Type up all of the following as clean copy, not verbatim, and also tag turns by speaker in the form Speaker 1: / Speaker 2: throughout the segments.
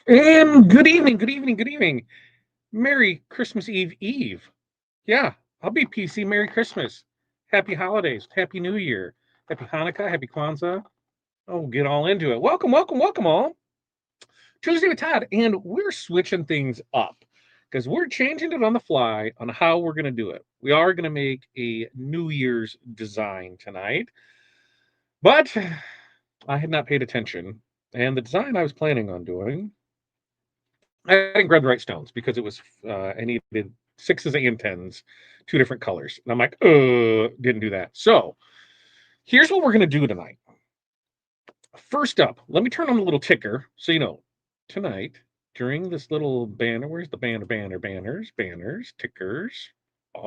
Speaker 1: And good evening, good evening, good evening. Merry Christmas Eve Eve. Yeah, I'll be PC. Merry Christmas. Happy holidays. Happy New Year. Happy Hanukkah. Happy Kwanzaa. Oh, we'll get all into it. Welcome, welcome, welcome all. Tuesday with Todd. And we're switching things up because we're changing it on the fly on how we're going to do it. We are going to make a New Year's design tonight, but I had not paid attention. And the design I was planning on doing I didn't grab the right stones because I needed sixes and tens, two different colors. And I'm like, didn't do that. So here's what we're gonna do tonight. First up, let me turn on the little ticker so you know tonight during this little banner. Where's the banners, tickers,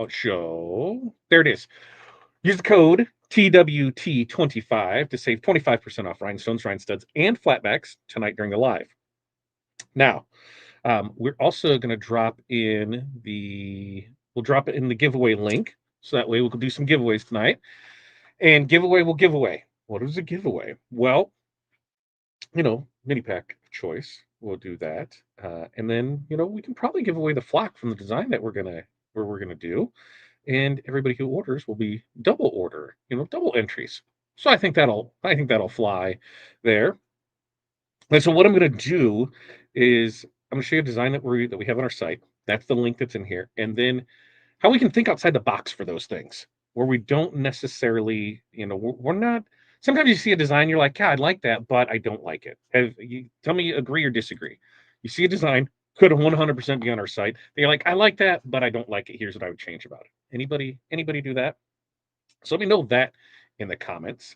Speaker 1: show. There it is. Use the code TWT25 to save 25% off Rhinestones, Rhinestuds, and Flatbacks tonight during the live. Now, we're also going to drop it in the giveaway link. So that way we'll do some giveaways tonight. And giveaway will give away. What is a giveaway? Well, mini pack of choice. We'll do that. And then, we can probably give away the flock from the design that we're gonna do. And everybody who orders will be double order, double entries. So I think that'll fly there. And so what I'm gonna do is I'm gonna show you a design that we have on our site. That's the link that's in here. And then how we can think outside the box for those things where we don't necessarily, we're not. Sometimes you see a design, you're like, yeah, I like that, but I don't like it. Tell me, agree or disagree. You see a design, could 100% be on our site. You're like, I like that, but I don't like it. Here's what I would change about it. Anybody do that? So let me know that in the comments.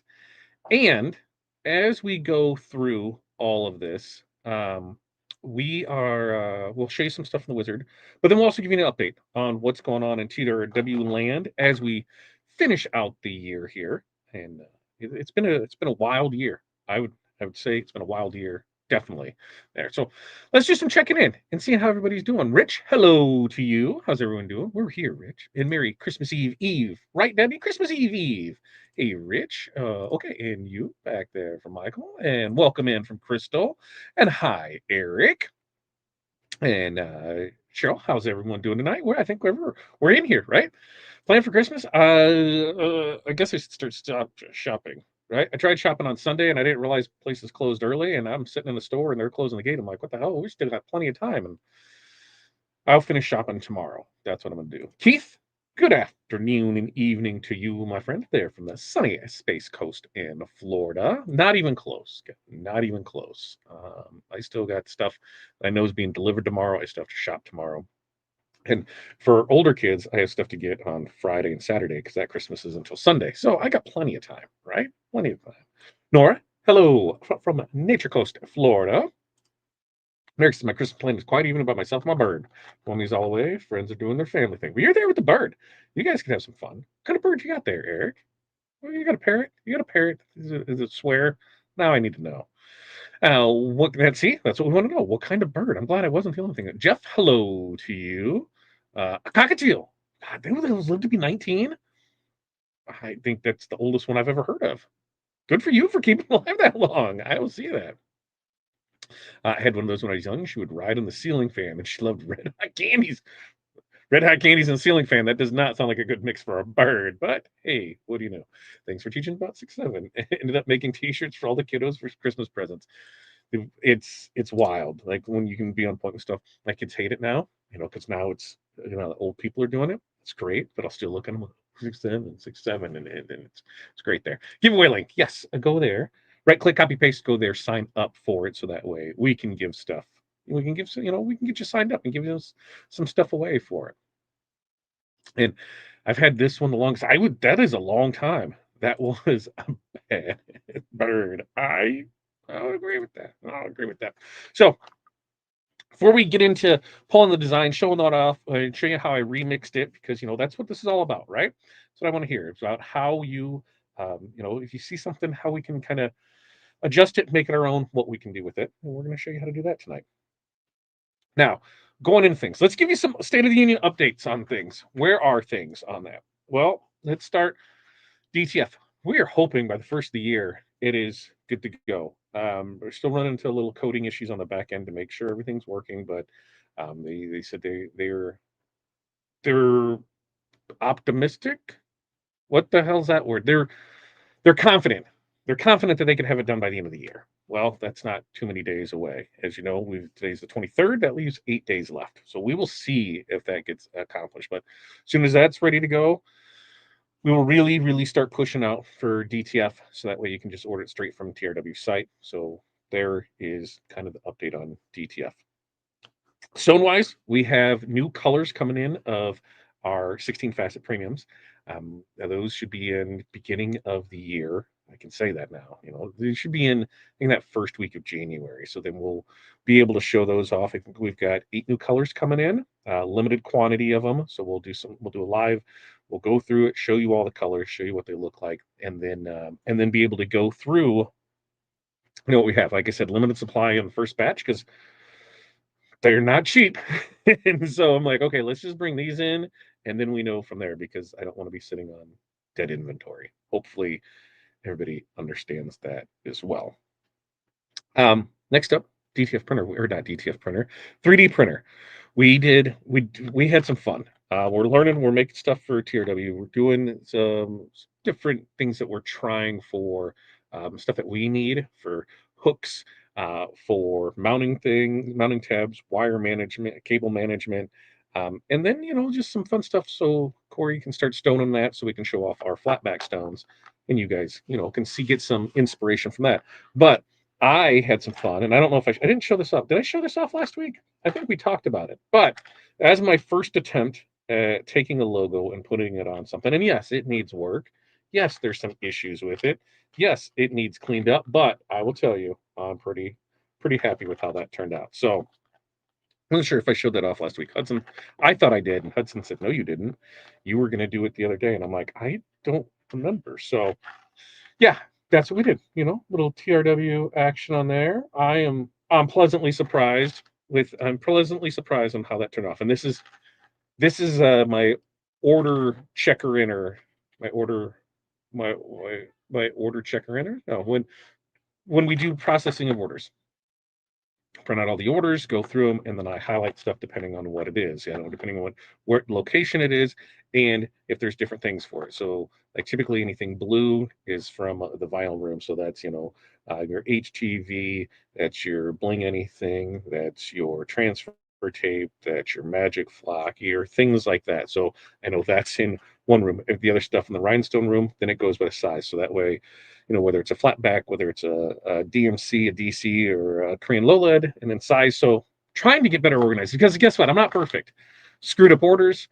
Speaker 1: And as we go through all of this, we'll show you some stuff in the wizard, but then we'll also give you an update on what's going on in TRW land as we finish out the year here. And it's been a wild year. I would say it's been a wild year, definitely there. So let's do some checking in and seeing how everybody's doing. Rich, hello to you. How's everyone doing? We're here, Rich, and Merry Christmas Eve, right, Debbie? Christmas Eve. Hey, Rich. Okay, and you back there from Michael, and welcome in from Crystal, and hi, Eric, and Cheryl. How's everyone doing tonight? I think we're in here, right? Plan for Christmas? I guess I should stop shopping. Right? I tried shopping on Sunday and I didn't realize places closed early. And I'm sitting in the store and they're closing the gate. I'm like, what the hell? We still got plenty of time. And I'll finish shopping tomorrow. That's what I'm going to do. Keith, good afternoon and evening to you, my friend, there from the sunny Space Coast in Florida. Not even close. Not even close. I still got stuff I know is being delivered tomorrow. I still have to shop tomorrow. And for older kids, I have stuff to get on Friday and Saturday because that Christmas is until Sunday. So I got plenty of time, right? Plenty of time. Nora, hello from Nature Coast, Florida. Merry my Christmas plan is quite even about myself and my bird. Mommy's all away. Friends are doing their family thing. But you're there with the bird. You guys can have some fun. What kind of bird you got there, Eric? Well, you got a parrot? You got a parrot? Is it swear? Now I need to know. See, that's what we want to know. What kind of bird? I'm glad I wasn't the only thing. Jeff, hello to you. A cockatiel. God, those live to be 19. I think that's the oldest one I've ever heard of. Good for you for keeping alive that long. I don't see that. I had one of those when I was young. She would ride on the ceiling fan, and she loved red hot candies. Red hot candies and ceiling fan. That does not sound like a good mix for a bird, but hey, what do you know? Thanks for teaching about 6'7". Ended up making T-shirts for all the kiddos for Christmas presents. It's wild. Like when you can be on point with stuff. My kids hate it now, because now it's old people are doing it. It's great, but I'll still look at them 6'7", and it's great there. Giveaway link, yes, go there. Right click, copy paste, go there, sign up for it, so that way we can give stuff. We can get you signed up and give you some stuff away for it. And I've had this one the longest. That is a long time. That was a bad bird. I'll agree with that. So before we get into pulling the design, showing that off, and show you how I remixed it, because that's what this is all about, right? That's what I want to hear. It's about how you, if you see something, how we can kind of adjust it, make it our own, what we can do with it, and we're going to show you how to do that tonight. Now, going into things, let's give you some State of the Union updates on things. Where are things on that? Well, let's start DTF. We are hoping by the first of the year it is good to go. We're still running into little coding issues on the back end to make sure everything's working, but they said they're optimistic. What the hell's that word? They're confident. They're confident that they can have it done by the end of the year. Well, that's not too many days away. As you know, today's the 23rd. That leaves 8 days left. So we will see if that gets accomplished. But as soon as that's ready to go, we will really, really start pushing out for DTF. So that way you can just order it straight from TRW site. So there is kind of the update on DTF. Stone wise, we have new colors coming in of our 16 facet premiums. Now those should be in beginning of the year. I can say that now. They should be in that first week of January. So then we'll be able to show those off. I think we've got 8 new colors coming in, limited quantity of them. So we'll do a live. We'll go through it, show you all the colors, show you what they look like, and then be able to go through. What we have. Like I said, limited supply in the first batch because they're not cheap. And so I'm like, okay, let's just bring these in and then we know from there because I don't want to be sitting on dead inventory. Hopefully everybody understands that as well. Next up, DTF printer, or not DTF printer, 3D printer. We had some fun. We're learning, we're making stuff for TRW. We're doing some different things that we're trying for stuff that we need for hooks, for mounting tabs, wire management, cable management, and then just some fun stuff so Corey can start stoning that so we can show off our flatback stones and you guys can get some inspiration from that. But I had some fun, and I don't know if I didn't show this off. Did I show this off last week? I think we talked about it. But as my first attempt at taking a logo and putting it on something, and yes, it needs work. Yes, there's some issues with it. Yes, it needs cleaned up, but I will tell you, I'm pretty happy with how that turned out. So I wasn't sure if I showed that off last week. Hudson, I thought I did, and Hudson said, "No, you didn't. You were going to do it the other day." And I'm like, I don't remember. So yeah, that's what we did. Little TRW action on there. I'm pleasantly surprised on how that turned off. And this is my order checker inner, my order my order checker inner. No, when we do processing of orders, print out all the orders, go through them, and then I highlight stuff depending on what it is. Depending on what location it is, and if there's different things for it. So, like typically anything blue is from the vinyl room. So that's your HTV, that's your bling anything, that's your transfer tape, that's your magic flock, your things like that. So I know that's in one room. If the other stuff in the rhinestone room, then it goes by size. So that way whether it's a flatback, whether it's a DMC, a DC, or a Korean low lead, and then size. So trying to get better organized because guess what? I'm not perfect. Screwed up orders.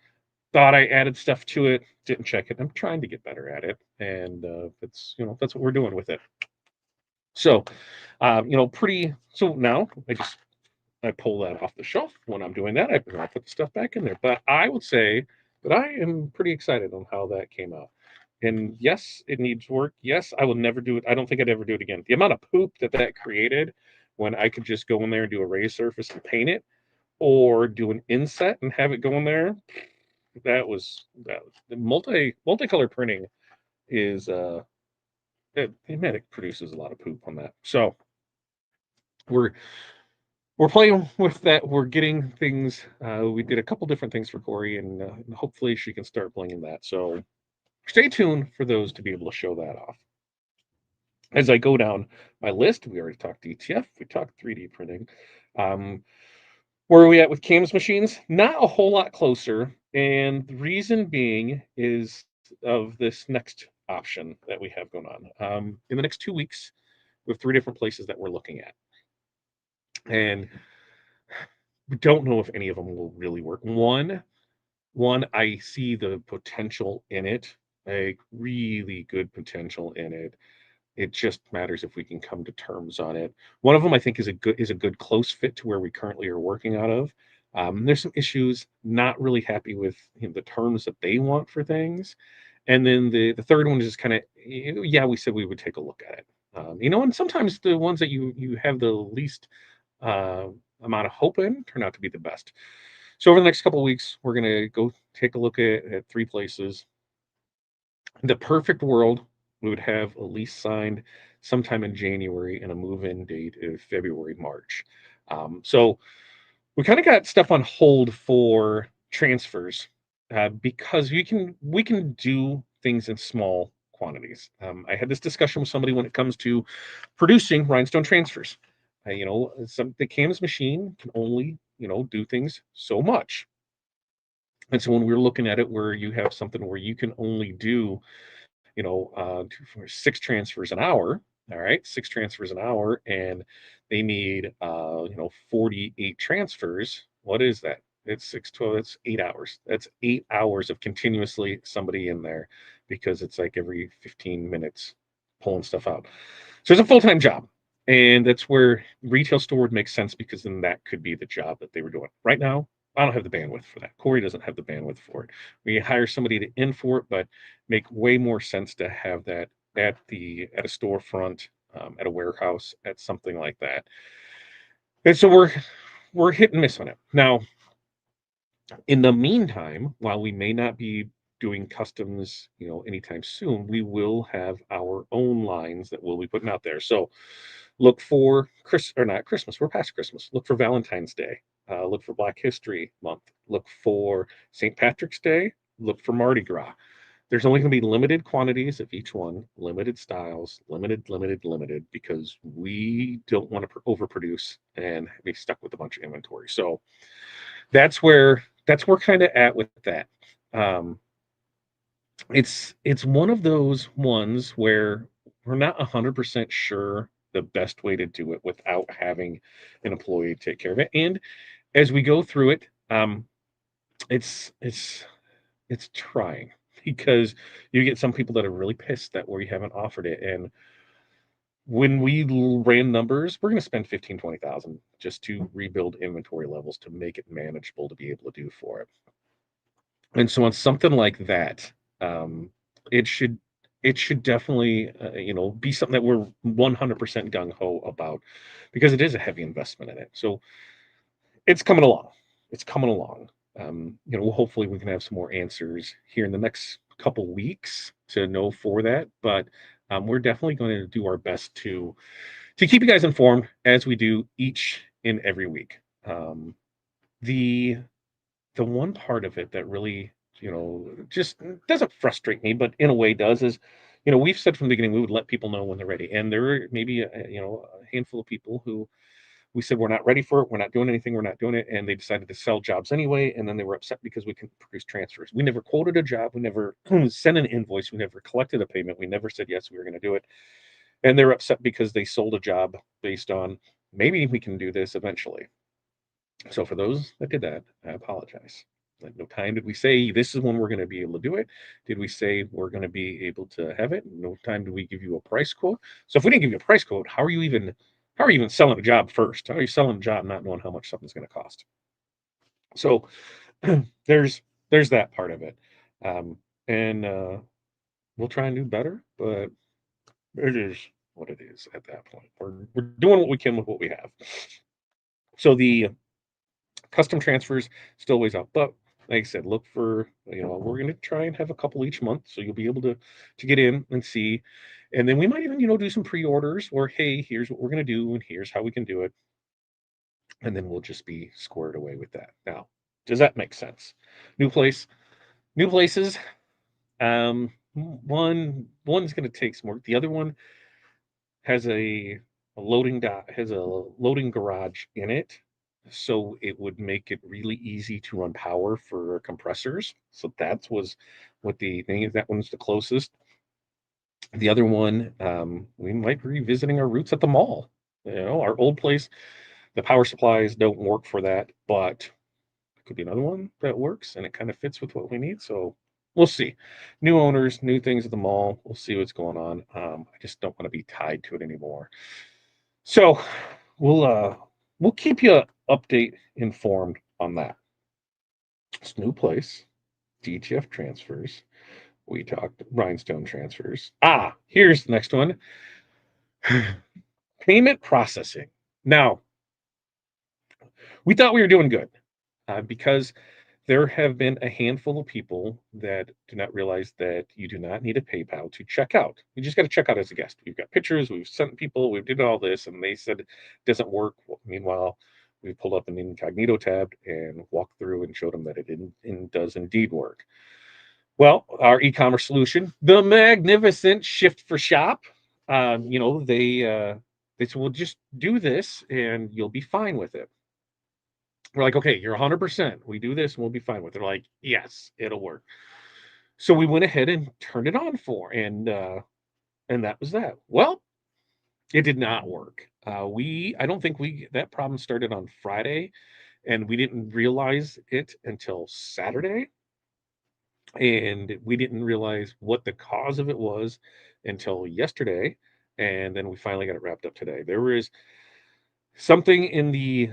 Speaker 1: Thought I added stuff to it. Didn't check it. I'm trying to get better at it, and that's what we're doing with it. So, pretty. So now I pull that off the shelf. When I'm doing that, I put the stuff back in there. But I would say that I am pretty excited on how that came out. And yes, it needs work. Yes, I will never do it. I don't think I'd ever do it again. The amount of poop that created when I could just go in there and do a raised surface and paint it, or do an inset and have it go in there. That was the multicolor printing is it produces a lot of poop on that. So we're we're playing with that. We're getting things. We did a couple different things for Corey, and hopefully she can start blinging that. So stay tuned for those to be able to show that off. As I go down my list, we already talked DTF, we talked 3D printing. Where are we at with CAMS machines? Not a whole lot closer. And the reason being is of this next option that we have going on. In the next 2 weeks, we have 3 different places that we're looking at. And we don't know if any of them will really work. One, I see the potential in it, a really good potential in it. It just matters if we can come to terms on it. One of them I think is a good close fit to where we currently are working out of. There's some issues, not really happy with the terms that they want for things. And then the third one is just kind of, yeah, we said we would take a look at it. And sometimes the ones that you have the least uh, amount of hope in turn out to be the best. So over the next couple of weeks, we're gonna go take a look at 3 places. In the perfect world, we would have a lease signed sometime in January and a move-in date of February, March. So we kind of got stuff on hold for transfers because we can do things in small quantities. I had this discussion with somebody when it comes to producing rhinestone transfers. The canvas machine can only do things so much, and so when we're looking at it, where you have something where you can only do 6 transfers an hour. All right, 6 transfers an hour, and they need 48 transfers. What is that? It's 6, 12. It's 8 hours. That's 8 hours of continuously somebody in there, because it's like every 15 minutes pulling stuff out. So it's a full-time job. And that's where retail store would make sense, because then that could be the job that they were doing. Right now, I don't have the bandwidth for that. Corey doesn't have the bandwidth for it. We hire somebody to in for it, but make way more sense to have that at a storefront, at a warehouse, at something like that. And so we're hit and miss on it. Now, in the meantime, while we may not be doing customs, anytime soon, we will have our own lines that we'll be putting out there. So look for not Christmas. We're past Christmas. Look for Valentine's Day. Look for Black History Month. Look for St. Patrick's Day. Look for Mardi Gras. There's only going to be limited quantities of each one, limited styles, limited, because we don't want to overproduce and be stuck with a bunch of inventory. So that's where kind of at with that. Um, it's one of those ones where we're not 100% sure the best way to do it without having an employee take care of it. And as we go through it, it's trying, because you get some people that are really pissed that we haven't offered it. And when we ran numbers, we're going to spend 15-20,000 just to rebuild inventory levels to make it manageable to be able to do for it. And so on something like that, um, it should definitely be something that we're 100% gung ho about, because it is a heavy investment in it. So it's coming along. It's coming along. Hopefully we can have some more answers here in the next couple weeks to know for that. But we're definitely going to do our best to keep you guys informed as we do each and every week. The the one part of it that really, just doesn't frustrate me, but in a way does, is, we've said from the beginning we would let people know when they're ready, and there are maybe a handful of people who we said we're not ready for it, we're not doing anything, we're not doing it, and they decided to sell jobs anyway, and then they were upset because we couldn't produce transfers. We never quoted a job, we never sent an invoice, we never collected a payment, we never said yes, we were going to do it, and they're upset because they sold a job based on maybe we can do this eventually. So for those that did that, I apologize. Like, no time did we say this is when we're going to be able to do it. Did we say we're going to be able to have it? No time did we give you a price quote. So if we didn't give you a price quote, how are you even selling a job first? How are you selling a job not knowing how much something's going to cost? So there's that part of it, and we'll try and do better, but it is what it is at that point. We're doing what we can with what we have. So the custom transfers still weighs out, but like I said, look for, we're going to try and have a couple each month, so you'll be able to get in and see, and then we might even do some pre-orders, or hey, here's what we're going to do and here's how we can do it, and then we'll just be squared away with that. Now, does that make sense? New places. One's going to take some work. The other one has a loading garage in it, so it would make it really easy to run power for compressors. So that was what the thing is. That one's the closest. The other one, we might be revisiting our roots at the mall. Our old place, the power supplies don't work for that, but it could be another one that works and it kind of fits with what we need. So we'll see. New owners, new things at the mall. We'll see what's going on. I just don't want to be tied to it anymore. So we'll keep you informed on that. It's a new place, DTF transfers. We talked rhinestone transfers. Here's the next one. Payment processing. Now, we thought we were doing good, because There have been a handful of people that do not realize that you do not need a PayPal to check out. You just got to check out as a guest. We've got pictures, we've sent people, we did all this, and they said it doesn't work. Well, meanwhile, we pulled up an incognito tab and walked through and showed them that it does indeed work. Well, our e-commerce solution, the magnificent Shift for Shop, they said, "Well, just do this and you'll be fine with it." We're like, "Okay, you're 100%. We do this and we'll be fine with it." They're like, "Yes, it'll work." So we went ahead and turned it on for, and that was that. Well, it did not work. I don't think we that problem started on Friday, and we didn't realize it until Saturday. And we didn't realize what the cause of it was until yesterday, and then we finally got it wrapped up today. There was something in the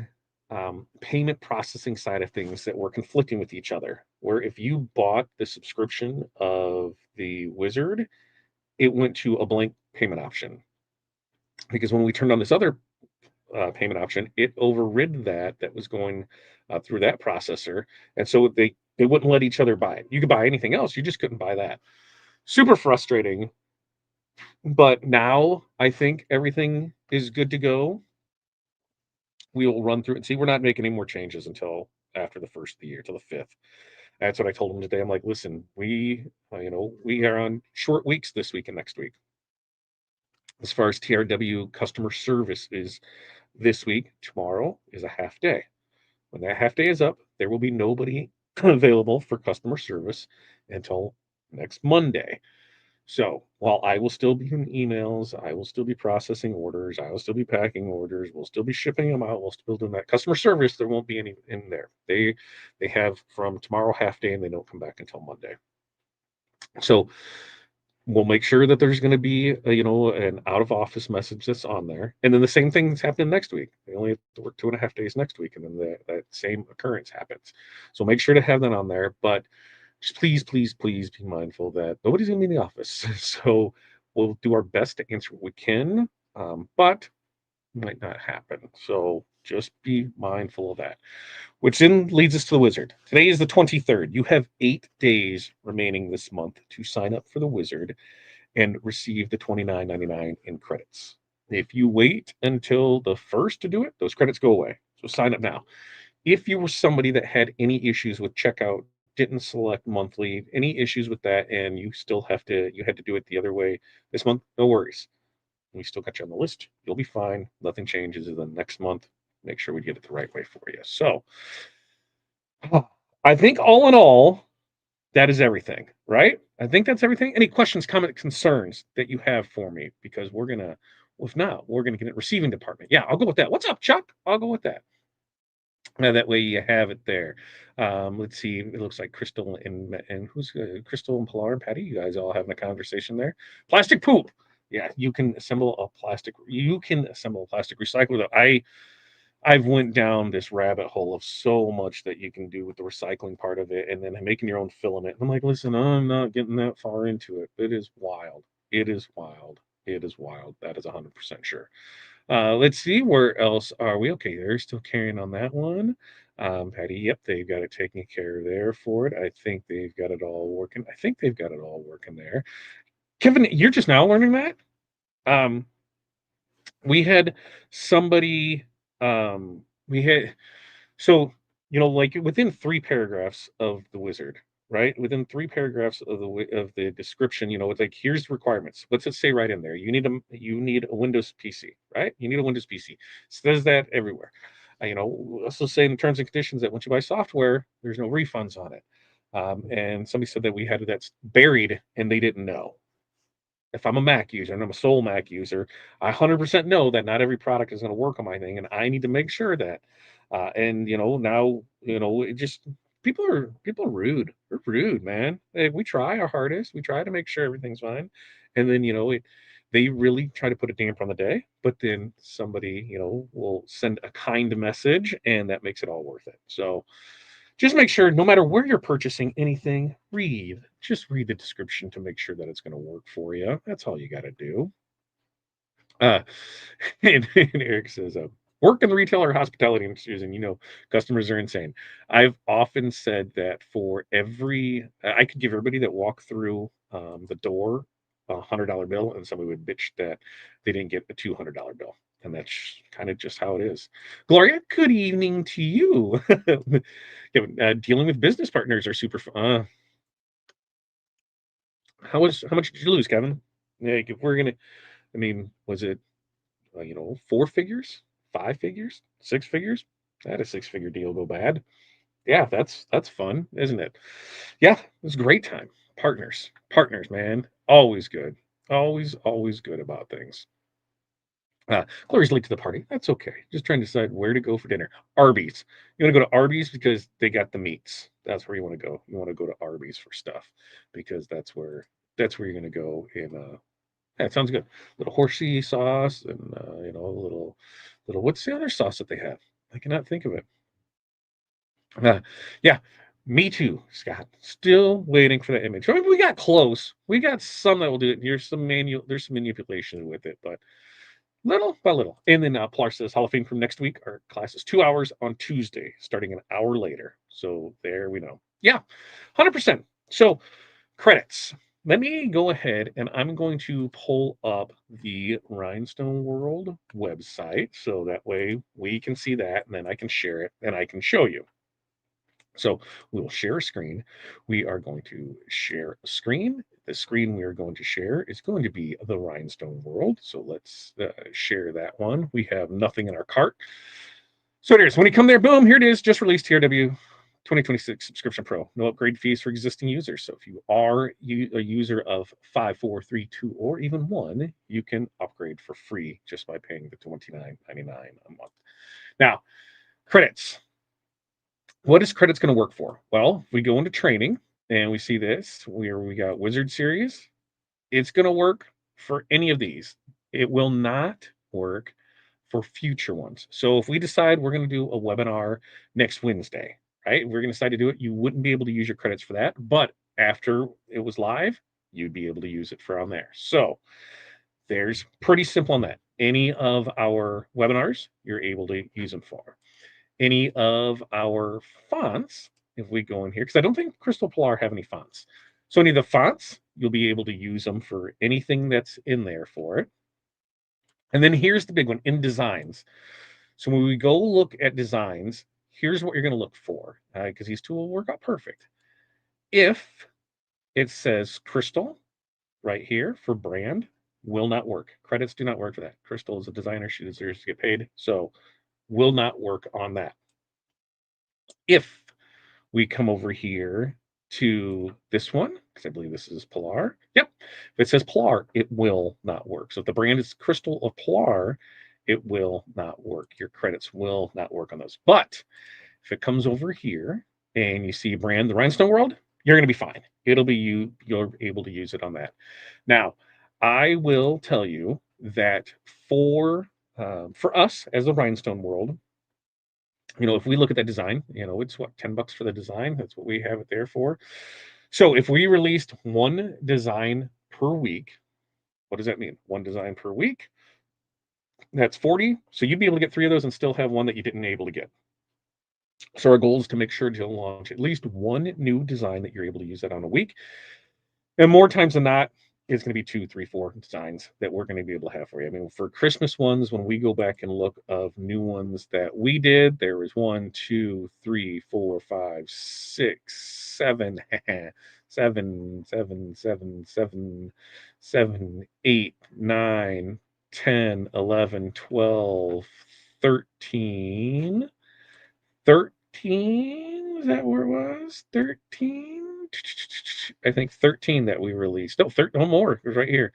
Speaker 1: payment processing side of things that were conflicting with each other. Where if you bought the subscription of the Wizard, it went to a blank payment option because when we turned on this other payment option, it overrid that was going through that processor, and so they wouldn't let each other buy it. You could buy anything else, you just couldn't buy that. Super frustrating, but now I think everything is good to go. We will run through it and see. We're not making any more changes until after the first of the year, till the 5th. That's what I told them today. I'm like, listen, we are on short weeks this week and next week. As far as TRW customer service is this week, tomorrow is a half day. When that half day is up, there will be nobody available for customer service until next Monday. So while I will still be in emails, I will still be processing orders, I will still be packing orders, we'll still be shipping them out, we'll still be doing that. Customer service, there won't be any in there. They have from tomorrow half day and they don't come back until Monday. So we'll make sure that there's going to be an out of office message that's on there, and then the same thing's happening next week. They only have to work 2.5 days next week, and then that same occurrence happens. So make sure to have that on there, but just please, please, please be mindful that nobody's going to be in the office. So we'll do our best to answer what we can, but it might not happen. So just be mindful of that. Which then leads us to the Wizard. Today is the 23rd. You have 8 days remaining this month to sign up for the Wizard and receive the $29.99 in credits. If you wait until the first to do it, those credits go away. So sign up now. If you were somebody that had any issues with checkout, didn't select monthly, any issues with that, and you had to do it the other way this month, no worries. We still got you on the list. You'll be fine. Nothing changes. And then next month, make sure we get it the right way for you. So I think all in all, that is everything, right? I think that's everything. Any questions, comments, concerns that you have for me? Because if not, we're gonna get it receiving department. Yeah, I'll go with that. What's up, Chuck? I'll go with that. That way you have it there. Let's see. It looks like Crystal and who's Crystal and Pilar and Patty. You guys all having a conversation there. Plastic poop. Yeah, you can assemble a plastic. You can assemble a plastic recycler. I've went down this rabbit hole of so much that you can do with the recycling part of it, and then making your own filament. I'm like, listen, I'm not getting that far into it. It is wild. It is wild. It is wild. That is 100% sure. Let's see, where else are we? Okay, they're still carrying on that one. Patty, yep, they've got it taken care of there for it. I think they've got it all working. I think they've got it all working there. Kevin, you're just now learning that? Um, we had somebody, we had, so, like within 3 paragraphs of the Wizard, right? Within 3 paragraphs of the description, it's like, here's the requirements. What's it say right in there? You need a Windows PC, right? You need a Windows PC. It says that everywhere. Also say in the terms and conditions that once you buy software, there's no refunds on it. And somebody said that we had that's buried and they didn't know. If I'm a Mac user and I'm a sole Mac user, I 100% know that not every product is going to work on my thing, and I need to make sure that. And now it just people are rude. We're rude, man. We try our hardest. We try to make sure everything's fine, and then they really try to put a damper on the day. But then somebody will send a kind message, and that makes it all worth it. So just make sure, no matter where you're purchasing anything, just read the description to make sure that it's going to work for you. That's all you got to do. Uh, and Eric says, work in the retail or hospitality industries, and you know, customers are insane. I've often said that for every, I could give everybody that walked through the door $100 bill, and somebody would bitch that they didn't get a $200 bill. And that's kind of just how it is. Gloria, good evening to you. Yeah, dealing with business partners are super fun. How much did you lose, Kevin? Like, if we're gonna, I mean, was it you know, four figures, five figures, six figures? I had a six-figure deal go bad. Yeah, that's fun, isn't it? Yeah, it was a great time. Partners, man, always good, always good about things. Gloria's late to the party. That's okay. Just trying to decide where to go for dinner. Arby's. You want to go to Arby's because they got the meats. That's where you want to go. You want to go to Arby's for stuff because that's where you're going to go in yeah, it sounds good. Little horsey sauce and you know, a little what's the other sauce that they have? I cannot think of it. Uh, yeah, me too, Scott. Still waiting for that image. I mean, we got close. We got some that will do it. There's some manipulation with it, but little by little. And then Pilar says Hall of Fame from next week. Our class is 2 hours on Tuesday, starting an hour later. So there we know. Yeah, 100%. So credits. Let me go ahead and I'm going to pull up the Rhinestone World website so that way we can see that and then I can share it and I can show you. So we will share a screen. We are going to share a screen. The screen we are going to share is going to be the Rhinestone World. So let's share that one. We have nothing in our cart. So it is. When you come there, boom, here it is. Just released TRW 2026 Subscription Pro. No upgrade fees for existing users. So if you are a user of 5, 4, 3, 2, or even 1, you can upgrade for free just by paying the $29.99 a month. Now, credits. What is credits going to work for? Well, if we go into training and we see this, where we got Wizard Series, it's going to work for any of these. It will not work for future ones. So if we decide we're going to do a webinar next Wednesday, right? We're going to decide to do it. You wouldn't be able to use your credits for that, but after it was live, you'd be able to use it for on there. So there's pretty simple on that. Any of our webinars, you're able to use them for. Any of our fonts, if we go in here, because I don't think Crystal Polar have any fonts. So any of the fonts, you'll be able to use them for anything that's in there for it. And then here's the big one, in designs. So when we go look at designs, here's what you're going to look for, because these two will work out perfect. If it says Crystal right here for brand, will not work. Credits do not work for that. Crystal is a designer. She deserves to get paid. So will not work on that. If we come over here to this one, because I believe this is Polar. Yep. If it says Polar, it will not work. So if the brand is Crystal of Polar, it will not work. Your credits will not work on those. But if it comes over here and you see brand, the Rhinestone World, you're going to be fine. It'll be you're able to use it on that. Now, I will tell you that for us as the Rhinestone World, you know, if we look at that design, you know, it's what, $10 for the design. That's what we have it there for. So if we released one design per week, what does that mean? One design per week. That's 40. So you'd be able to get 3 of those and still have one that you didn't able to get. So our goal is to make sure to launch at least one new design that you're able to use that on a week. And more times than not, it's going to be 2, 3, 4 designs that we're going to be able to have for you. I mean, for Christmas ones, when we go back and look of new ones that we did, there was 1, 2, 3, 4, 5, 6, 7, 7, 7, 7, 7, 7, 8, 9, 10, 11, 12, 13. 13, is that where it was? 13? I think 13 that we released. No, 13, no more. It was right here.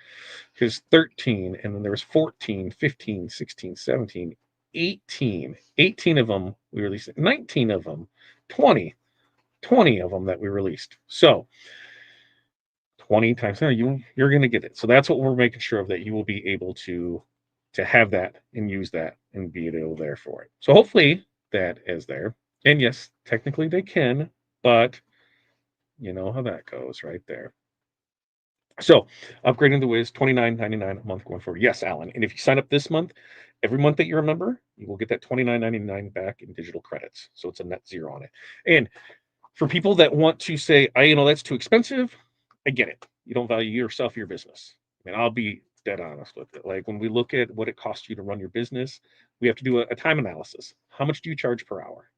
Speaker 1: Because 13, and then there was 14, 15, 16, 17, 18. 18 of them we released. 19 of them. 20. 20 of them that we released. So 20 times, no, you're going to get it. So that's what we're making sure of, that you will be able to have that and use that and be able there for it. So hopefully that is there. And yes, technically they can, but you know how that goes right there. So upgrading the Wiz, $29.99 a month going forward. Yes, Alan. And if you sign up this month Every month that you're a member, you will get that $29.99 back in digital credits. So it's a net zero on it. And for people that want to say, that's too expensive, I get it. You don't value yourself, your business. And I'll be dead honest with it. Like when we look at what it costs you to run your business, we have to do a time analysis. How much do you charge per hour?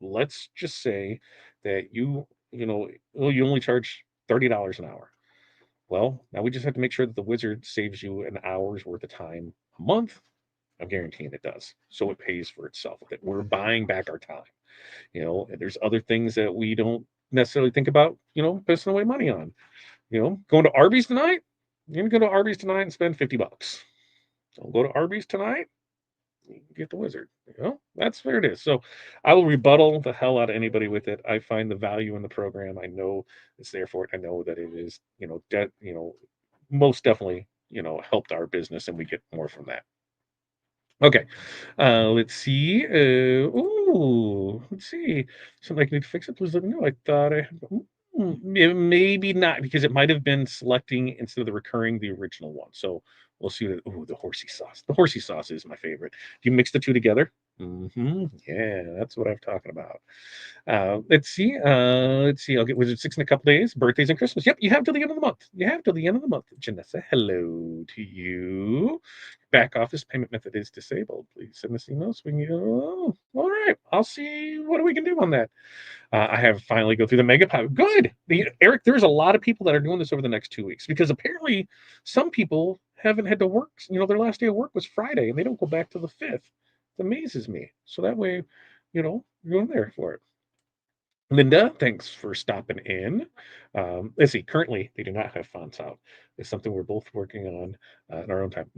Speaker 1: Let's just say that you only charge $30 an hour. Well, now we just have to make sure that the wizard saves you an hour's worth of time a month. I'm guaranteeing it does. So it pays for itself. That we're buying back our time. And there's other things that we don't necessarily think about, pissing away money on. Going to Arby's tonight, you're gonna go to Arby's tonight and spend $50. Don't go to Arby's tonight, you can get the wizard. That's where it is. So I will rebuttal the hell out of anybody with it. I find the value in the program. I know it's there for it. I know that it is, most definitely, helped our business and we get more from that. Okay. Let's see. Let's see. Something I need to fix it. Please let me know. I thought maybe not, because it might have been selecting instead of the recurring the original one. So we'll see. The horsey sauce. The horsey sauce is my favorite. Do you mix the two together? Yeah, that's what I'm talking about. Let's see. Let's see. I'll get Wizard 6 in a couple days. Birthdays and Christmas. Yep, you have till the end of the month. You have till the end of the month. Janessa, hello to you. Back office payment method is disabled. Please send us emails when you. All right. I'll see what we can do on that. I have finally go through the mega pop. Good. Eric, there's a lot of people that are doing this over the next 2 weeks because apparently some people haven't had to work. Their last day of work was Friday and they don't go back to the 5th. It amazes me. So that way, you're going there for it. Linda, thanks for stopping in. Let's see. Currently, they do not have fonts out. It's something we're both working on in our own time.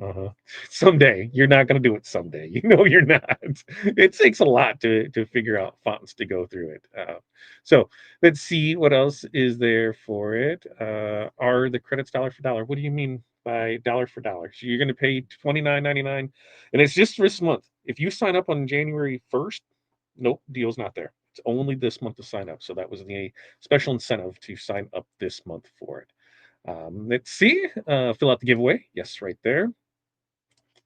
Speaker 1: Someday, you're not going to do it. Someday, you're not. It takes a lot to figure out fonts to go through it. So let's see what else is there for it. Are the credits dollar for dollar? What do you mean by dollar for dollar? So you're going to pay $29.99, and it's just this month. If you sign up on January 1st, nope, deal's not there. It's only this month to sign up. So that was the special incentive to sign up this month for it. Let's see. Fill out the giveaway. Yes, right there.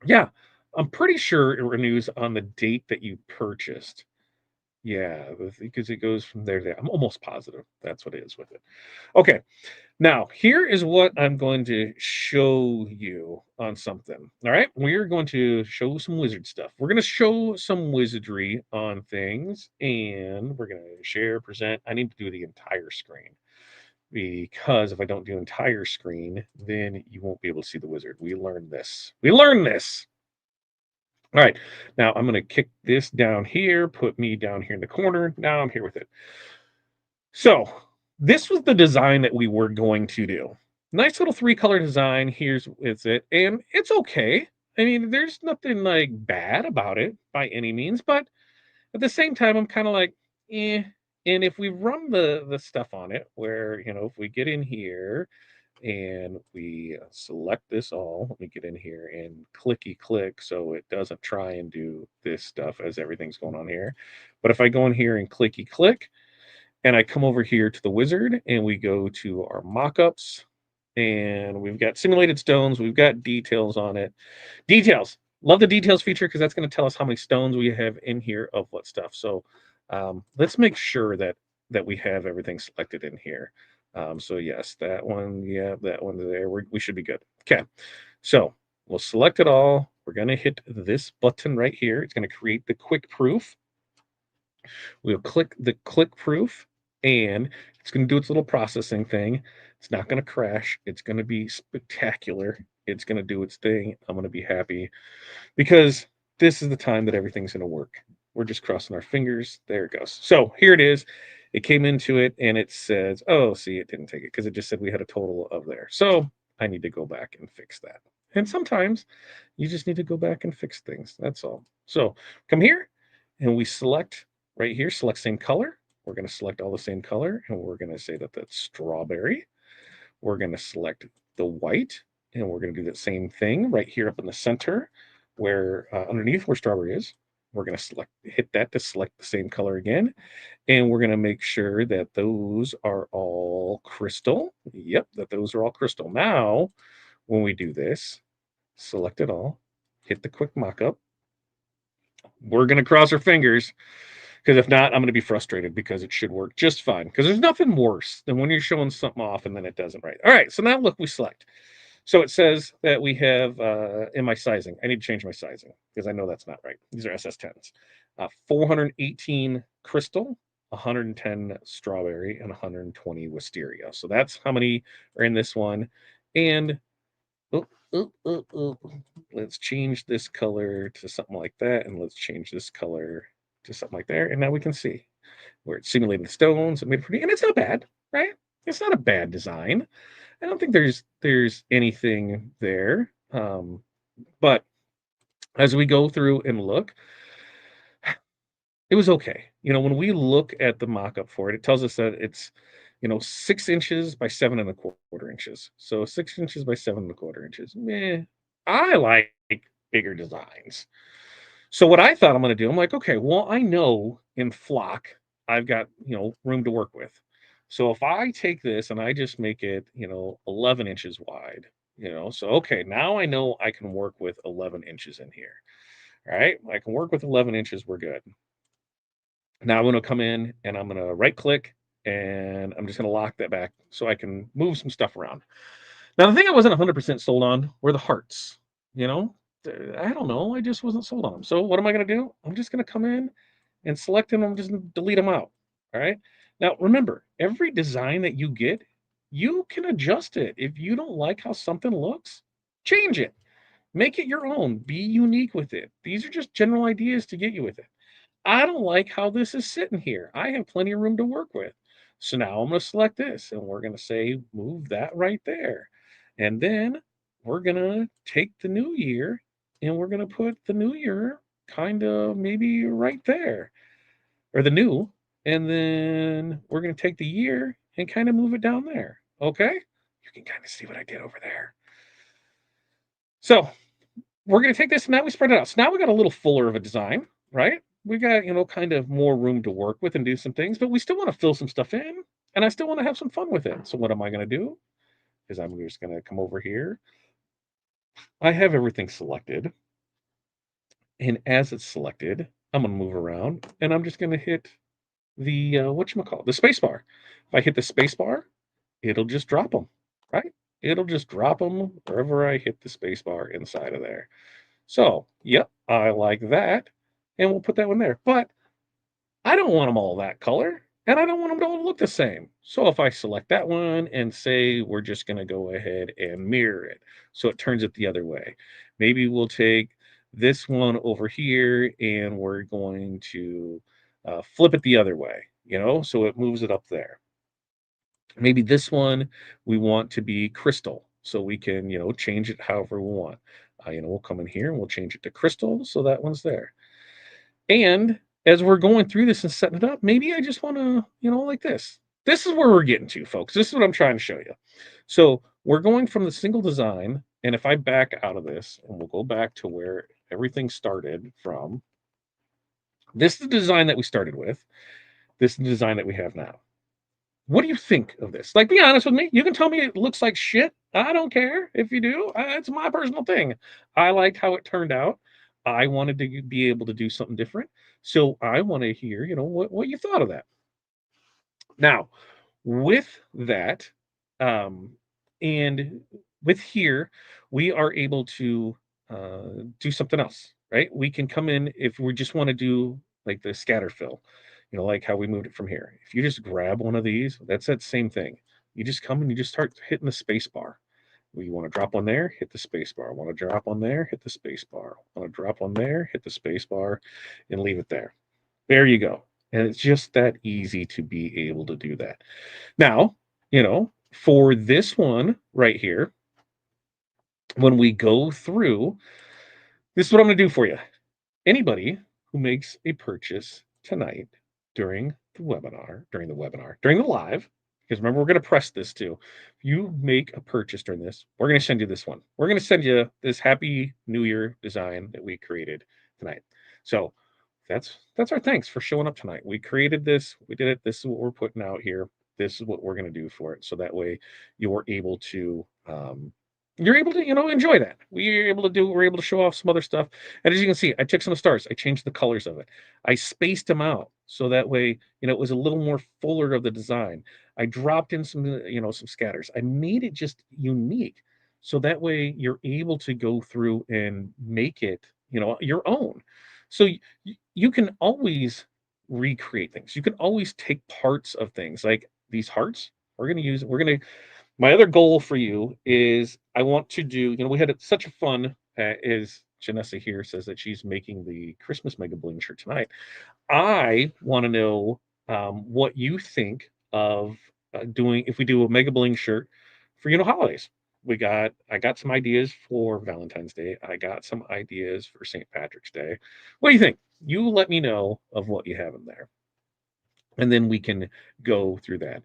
Speaker 1: Yeah, I'm pretty sure it renews on the date that you purchased. Yeah, because it goes from there to there. I'm almost positive that's what it is with it. Okay, now here is what I'm going to show you on something. All right, we're going to show some wizard stuff. We're going to show some wizardry on things, and we're going to share, present. I need to do the entire screen because if I don't do entire screen, then you won't be able to see the wizard. We learned this. We learned this. All right, now I'm going to kick this down here, put me down here in the corner. Now I'm here with it. So this was the design that we were going to do. Nice little 3-color design. Here's it, and it's okay. I mean, there's nothing like bad about it by any means, but at the same time, I'm kind of like, eh. And if we run the stuff on it, where if we get in here and we select this all, let me get in here and clicky click so it doesn't try and do this stuff as everything's going on here. But if I go in here and clicky click, and I come over here to the wizard and we go to our mockups and we've got simulated stones. We've got details on it. Details. Love the details feature because that's going to tell us how many stones we have in here of what stuff. So let's make sure that we have everything selected in here. So yes, that one, yeah, that one there. We should be good. Okay. So we'll select it all. We're going to hit this button right here. It's going to create the quick proof. We'll click the click proof and it's going to do its little processing thing. It's not going to crash. It's going to be spectacular. It's going to do its thing. I'm going to be happy because this is the time that everything's going to work. We're just crossing our fingers. There it goes. So here it is. It came into it and it says, oh, see, it didn't take it because it just said we had a total of there. So I need to go back and fix that. And sometimes you just need to go back and fix things. That's all. So come here and we select right here, select same color. We're going to select all the same color and we're going to say that that's strawberry. We're going to select the white and we're going to do the same thing right here up in the center where underneath where strawberry is. We're going to hit that to select the same color again. And we're going to make sure that those are all crystal. Yep, that those are all crystal. Now, when we do this, select it all, hit the quick mockup. we're going to cross our fingers, because if not, I'm going to be frustrated, because it should work just fine. Because there's nothing worse than when you're showing something off and then it doesn't right. All right, so now look, we select. So it says that we have in my sizing. I need to change my sizing because I know that's not right. These are SS10s. 418 crystal, 110 strawberry, and 120 wisteria. So that's how many are in this one. And oh, oh, oh, oh. Let's change this color to something like that, and let's change this color to something like there. And now we can see where it's simulating the stones and made it pretty. And it's not bad, right? It's not a bad design. I don't think there's anything there. But as we go through and look, it was okay. When we look at the mock-up for it, it tells us that it's 6 inches by 7.25 inches. So 6 inches by 7.25 inches. Meh. I like bigger designs. So what I thought I'm going to do, I'm like, okay, well, I know in flock I've got room to work with. So if I take this and I just make it 11 inches wide, so okay, now I know I can work with 11 inches in here. All right, I can work with 11 inches. We're good. Now I'm going to come in and I'm going to right click and I'm just going to lock that back so I can move some stuff around. Now, the thing I wasn't 100% sold on were the hearts. You know, I don't know. I just wasn't sold on them. So what am I going to do? I'm just going to come in and select them. I'm just going to delete them out. All right. Now, remember, every design that you get, you can adjust it. If you don't like how something looks, change it. Make it your own. Be unique with it. These are just general ideas to get you with it. I don't like how this is sitting here. I have plenty of room to work with. So now I'm going to select this and we're going to say, move that right there. And then we're going to take the new year and we're going to put the new year kind of maybe right there, or the new. And then we're going to take the year and kind of move it down there. Okay. You can kind of see what I did over there. So we're going to take this and now we spread it out. So now we got a little fuller of a design, right? We got, kind of more room to work with and do some things, but we still want to fill some stuff in and I still want to have some fun with it. So what am I going to do? Is I'm just going to come over here. I have everything selected. And as it's selected, I'm going to move around and I'm just going to hit the, whatchamacallit, the space bar. If I hit the space bar, it'll just drop them, right? It'll just drop them wherever I hit the space bar inside of there. So, yep, I like that. And we'll put that one there. But I don't want them all that color, and I don't want them to all look the same. So if I select that one and say we're just going to go ahead and mirror it, so it turns it the other way. Maybe we'll take this one over here and we're going to flip it the other way, so it moves it up there. Maybe this one we want to be crystal, so we can, change it however we want. We'll come in here and we'll change it to crystal, so that one's there. And as we're going through this and setting it up, maybe I just want to, like this. This is where we're getting to, folks. This is what I'm trying to show you. So we're going from the single design, and if I back out of this, and we'll go back to where everything started from, this is the design that we started with. This is the design that we have now. What do you think of this? Like, be honest with me. You can tell me it looks like shit. I don't care if you do. It's my personal thing. I liked how it turned out. I wanted to be able to do something different. So I want to hear, what you thought of that. Now, with that, and with here, we are able to do something else, right? We can come in if we just want to do like the scatter fill, like how we moved it from here. If you just grab one of these, that's that same thing. You just come and you just start hitting the space bar. You want to drop one there, hit the space bar. Want to drop one there, hit the space bar. Want to drop one there, hit the space bar, and leave it there. There you go. And it's just that easy to be able to do that. Now, for this one right here, when we go through, this is what I'm going to do for you. Anybody who makes a purchase tonight during during the live, because remember, we're going to press this too. If you make a purchase during this, we're going to send you this one. We're going to send you this Happy New Year design that we created tonight. So that's our thanks for showing up tonight. We created this, we did it. This is what we're putting out here. This is what we're going to do for it. So that way you're able to you're able to, enjoy that. We're able to show off some other stuff. And as you can see, I took some stars. I changed the colors of it. I spaced them out so that way, it was a little more fuller of the design. I dropped in some, some scatters. I made it just unique. So that way you're able to go through and make it, your own. So you can always recreate things. You can always take parts of things like these hearts. We're going to my other goal for you is I want to do, we had such a fun, is Janessa here says that she's making the Christmas Mega Bling shirt tonight. I want to know what you think of doing if we do a Mega Bling shirt for, holidays. I got some ideas for Valentine's Day. I got some ideas for St. Patrick's Day. What do you think? You let me know of what you have in there, and then we can go through that.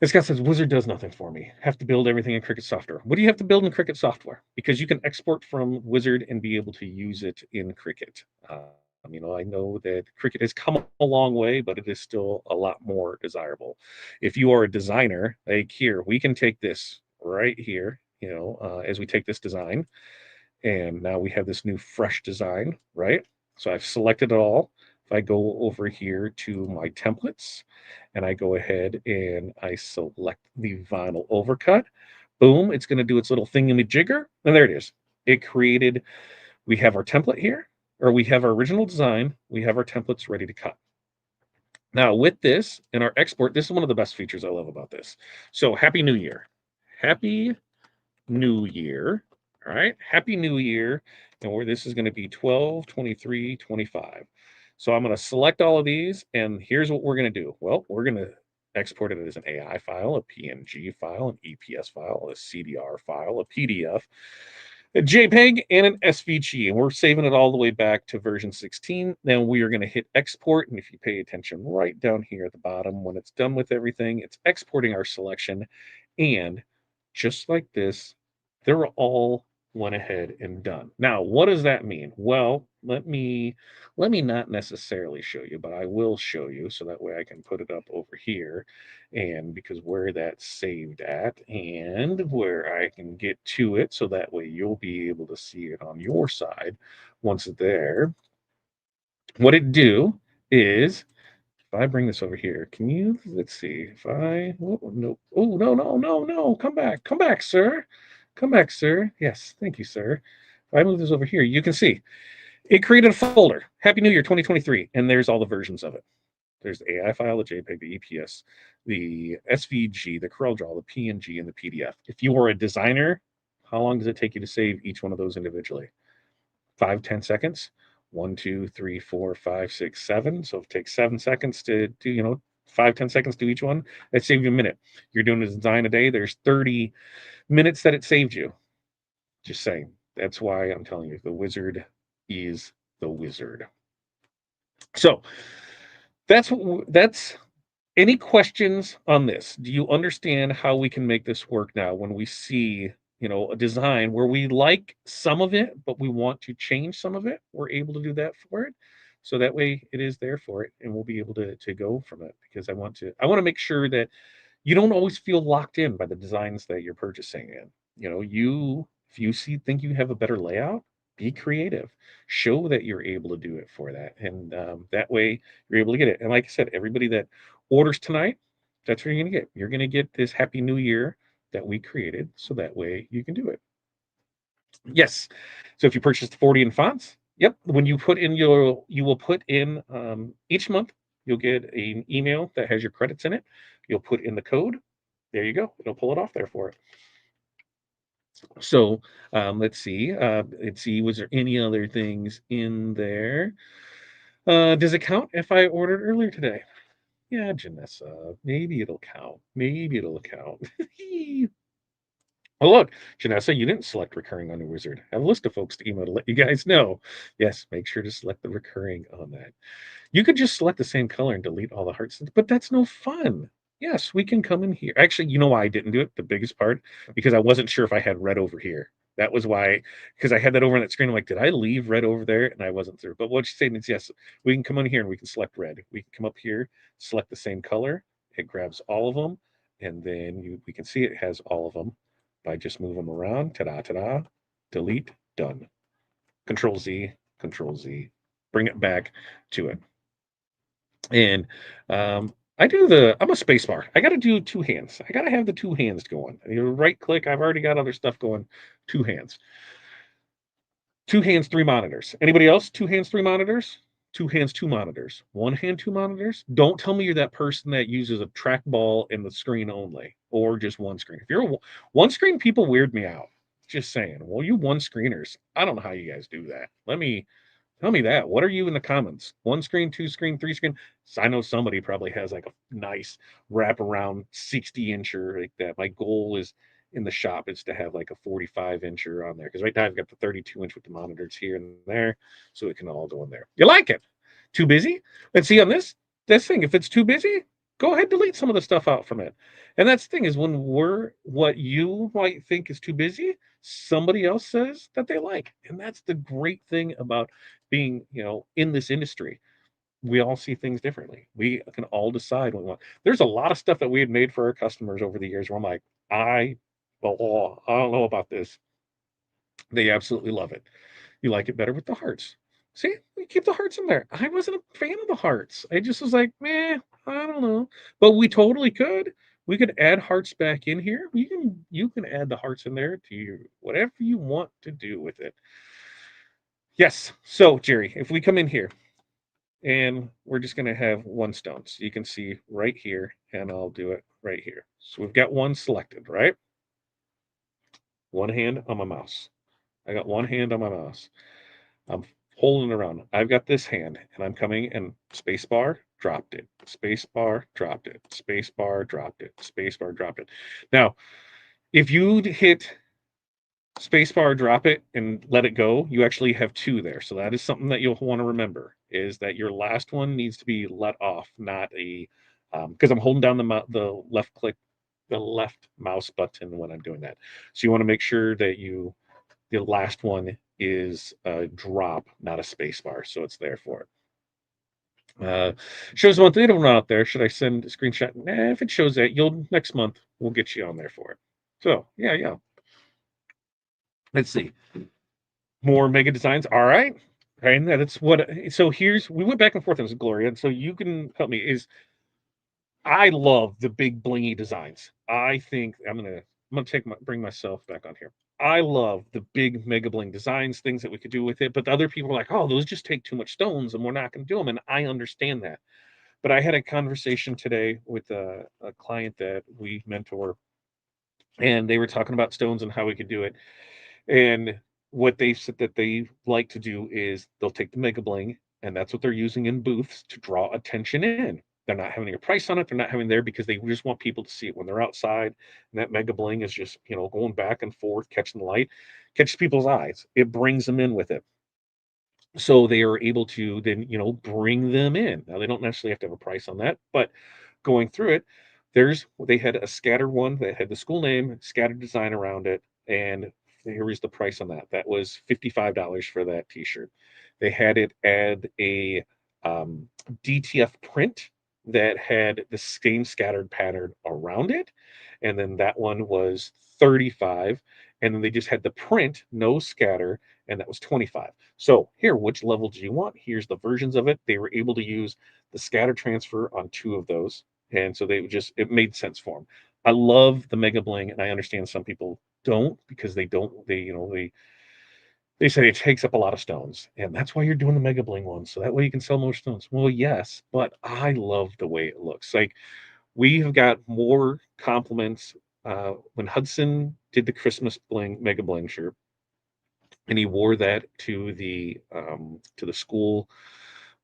Speaker 1: This guy says Wizard does nothing for me. Have to build everything in Cricut software. What do you have to build in Cricut software? Because you can export from Wizard and be able to use it in Cricut. I know that Cricut has come a long way, but it is still a lot more desirable. If you are a designer, like here, we can take this right here, as we take this design, and now we have this new fresh design, right? So I've selected it all. If I go over here to my templates and I go ahead and I select the vinyl overcut, boom, it's going to do its little thingamajigger. And there it is. We have our template here, or we have our original design. We have our templates ready to cut. Now with this in our export, this is one of the best features I love about this. So Happy New Year. Happy New Year. All right. Happy New Year. And where this is going to be 12/23/25. So I'm going to select all of these. And here's what we're going to do. Well, we're going to export it as an AI file, a PNG file, an EPS file, a CDR file, a PDF, a JPEG, and an SVG. And we're saving it all the way back to version 16. Then we are going to hit export. And if you pay attention right down here at the bottom, when it's done with everything, it's exporting our selection. And just like this, they're all went ahead and done. Now, what does that mean? Well, let me not necessarily show you, but I will show you so that way I can put it up over here, and because where that's saved at and where I can get to it so that way you'll be able to see it on your side once it's there. What it do is if I bring this over here, can you, let's see, if I, oh, no, oh, no, no, no, no, come back, sir. Come back, sir. Yes, thank you, sir. If I move this over here, you can see it created a folder, Happy New Year 2023, and there's all the versions of it. There's the AI file, the JPEG, the EPS, the SVG, the CorelDRAW, the PNG, and the PDF. If you are a designer, how long does it take you to save each one of those individually? 5-10 seconds. 1, 2, 3, 4, 5, 6, 7. So it takes 7 seconds to do, 5-10 seconds to each one. That saved you a minute. You're doing a design a day. There's 30 minutes that it saved you. Just saying. That's why I'm telling you, the wizard is the wizard. So that's any questions on this? Do you understand how we can make this work now when we see, a design where we like some of it, but we want to change some of it? We're able to do that for it. So that way it is there for it, and we'll be able to go from it because I want to make sure that you don't always feel locked in by the designs that you're purchasing in. If you think you have a better layout, be creative. Show that you're able to do it for that, and that way you're able to get it. And like I said, everybody that orders tonight, that's what you're going to get. You're going to get this Happy New Year that we created, so that way you can do it. Yes. So if you purchase the 40 in fonts, yep. When you put in you will put in each month, you'll get an email that has your credits in it. You'll put in the code. There you go. It'll pull it off there for it. So let's see. Was there any other things in there? Does it count if I ordered earlier today? Yeah, Janessa. Maybe it'll count. Maybe it'll count. Oh, look, Janessa, you didn't select recurring on your wizard. I have a list of folks to email to let you guys know. Yes, make sure to select the recurring on that. You could just select the same color and delete all the hearts, but that's no fun. Yes, we can come in here. Actually, you know why I didn't do it? The biggest part, because I wasn't sure if I had red over here. That was why, because I had that over on that screen. I'm like, did I leave red over there? And I wasn't through. But what you're saying is, yes, we can come in here and we can select red. We can come up here, select the same color. It grabs all of them, and then we can see it has all of them. by just move them around. Ta-da, ta-da. Delete. Done. Control Z. Control Z. Bring it back to it. And I'm a spacebar. I got to do two hands. I got to have the two hands going. You right click. I've already got other stuff going. Two hands. Two hands, three monitors. Anybody else? Two hands, three monitors? Two hands, two monitors. One hand, two monitors? Don't tell me you're that person that uses a trackball and the screen only, or just one screen. If you're one screen, people weird me out. Just saying. Well, you one screeners. I don't know how you guys do that. Tell me that. What are you in the comments? One screen, two screen, three screen? So I know somebody probably has like a nice wraparound 60-incher like that. My goal is in the shop is to have like a 45-incher on there because right now I've got the 32-inch with the monitors here and there, so it can all go in there. You like it? Too busy? Let's see on this thing. If it's too busy, go ahead, delete some of the stuff out from it. And that's the thing is when we're what you might think is too busy, somebody else says that they like. And that's the great thing about being, in this industry. We all see things differently. We can all decide what we want. There's a lot of stuff that we had made for our customers over the years where I'm like, I don't know about this. They absolutely love it. You like it better with the hearts. See, we keep the hearts in there. I wasn't a fan of the hearts. I just was like, meh, I don't know. But we totally could. We could add hearts back in here. You can add the hearts in there to whatever you want to do with it. Yes. So, Jerry, if we come in here and we're just going to have one stone. So you can see right here, and I'll do it right here. So we've got one selected, right? One hand on my mouse. I got one hand on my mouse. I'm holding it around. I've got this hand, and I'm coming and spacebar, dropped it. Spacebar, dropped it. Spacebar, dropped it. Spacebar, dropped it. Now, if you hit spacebar, drop it, and let it go, you actually have two there. So that is something that you'll want to remember is that your last one needs to be let off, not a because I'm holding down the left click, the left mouse button when I'm doing that. So you want to make sure that the last one is a drop, not a spacebar. So it's there for it. Shows a month they don't run out there. Should I send a screenshot? Nah, if it shows that, next month we'll get you on there for it. So yeah. Let's see. More mega designs. All right. And that's what so we went back and forth on this, Gloria. And so you can help me. I love the big blingy designs. I think I'm gonna bring myself back on here. I love the big mega bling designs, things that we could do with it. But the other people are like, oh, those just take too much stones and we're not gonna do them. And I understand that. But I had a conversation today with a client that we mentor, and they were talking about stones and how we could do it. And what they said that they like to do is they'll take the Mega Bling, and that's what they're using in booths to draw attention in. They're not having a price on it. They're not having there because they just want people to see it when they're outside. And that Mega Bling is just, going back and forth, catching the light, catches people's eyes. It brings them in with it. So they are able to then, bring them in. Now they don't necessarily have to have a price on that, but going through it, they had a scatter one that had the school name, scattered design around it, and here was the price on that. That was $55 for that T-shirt. They had it add a DTF print that had the same scattered pattern around it, and then that one was 35, and then they just had the print, no scatter, and that was 25. So here, which level do you want? Here's the versions of it. They were able to use the scatter transfer on two of those, and so it made sense for them. I love the Mega Bling, and I understand some people don't because they say it takes up a lot of stones, and that's why you're doing the Mega Bling one, so that way you can sell more stones. Well, yes, but I love the way it looks. Like we have got more compliments when Hudson did the Christmas bling Mega Bling shirt, and he wore that to the school.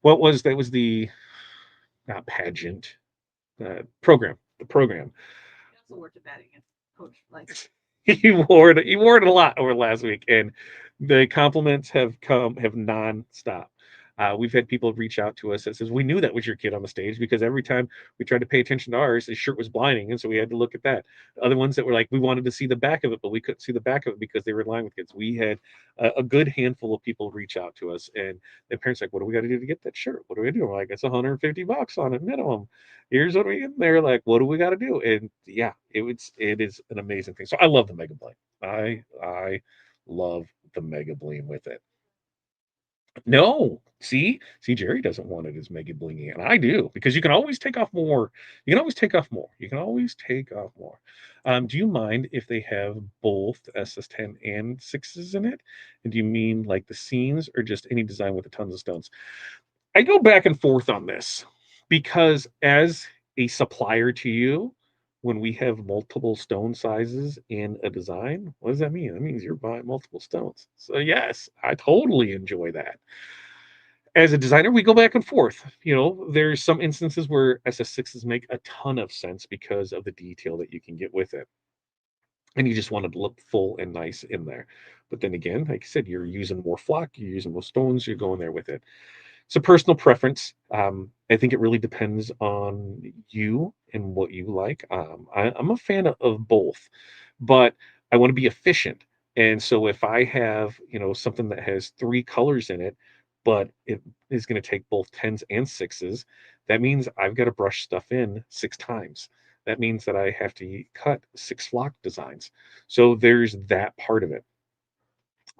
Speaker 1: What was that? Was the not pageant program? The program.
Speaker 2: He also worked at batting and coach like
Speaker 1: He wore it a lot over last week, and the compliments have nonstop. We've had people reach out to us that says, we knew that was your kid on the stage because every time we tried to pay attention to ours, his shirt was blinding. And so we had to look at that. Other ones that were like, we wanted to see the back of it, but we couldn't see the back of it because they were in line with kids. We had a good handful of people reach out to us, and their parents like, what do we got to do to get that shirt? What do we do? I'm like, it's $150 on it minimum. Here's what we get. They're like, what do we got to do? And yeah, it is an amazing thing. So I love the Mega Bling. I love the Mega Bling with it. No, see, Jerry doesn't want it as Mega Blingy, and I do because you can always take off more. You can always take off more. You can always take off more. Do you mind if they have both SS10 and sixes in it? And do you mean like the seams or just any design with a tons of stones? I go back and forth on this because as a supplier to you, when we have multiple stone sizes in a design, what does that mean? That means you're buying multiple stones. So yes, I totally enjoy that. As a designer, we go back and forth. There's some instances where SS6s make a ton of sense because of the detail that you can get with it. And you just want it to look full and nice in there. But then again, like I said, you're using more flock, you're using more stones, you're going there with it. It's a personal preference. I think it really depends on you and what you like. I'm a fan of both, but I want to be efficient. And so if I have, something that has three colors in it, but it is going to take both tens and sixes, that means I've got to brush stuff in 6 times. That means that I have to cut 6 flock designs. So there's that part of it.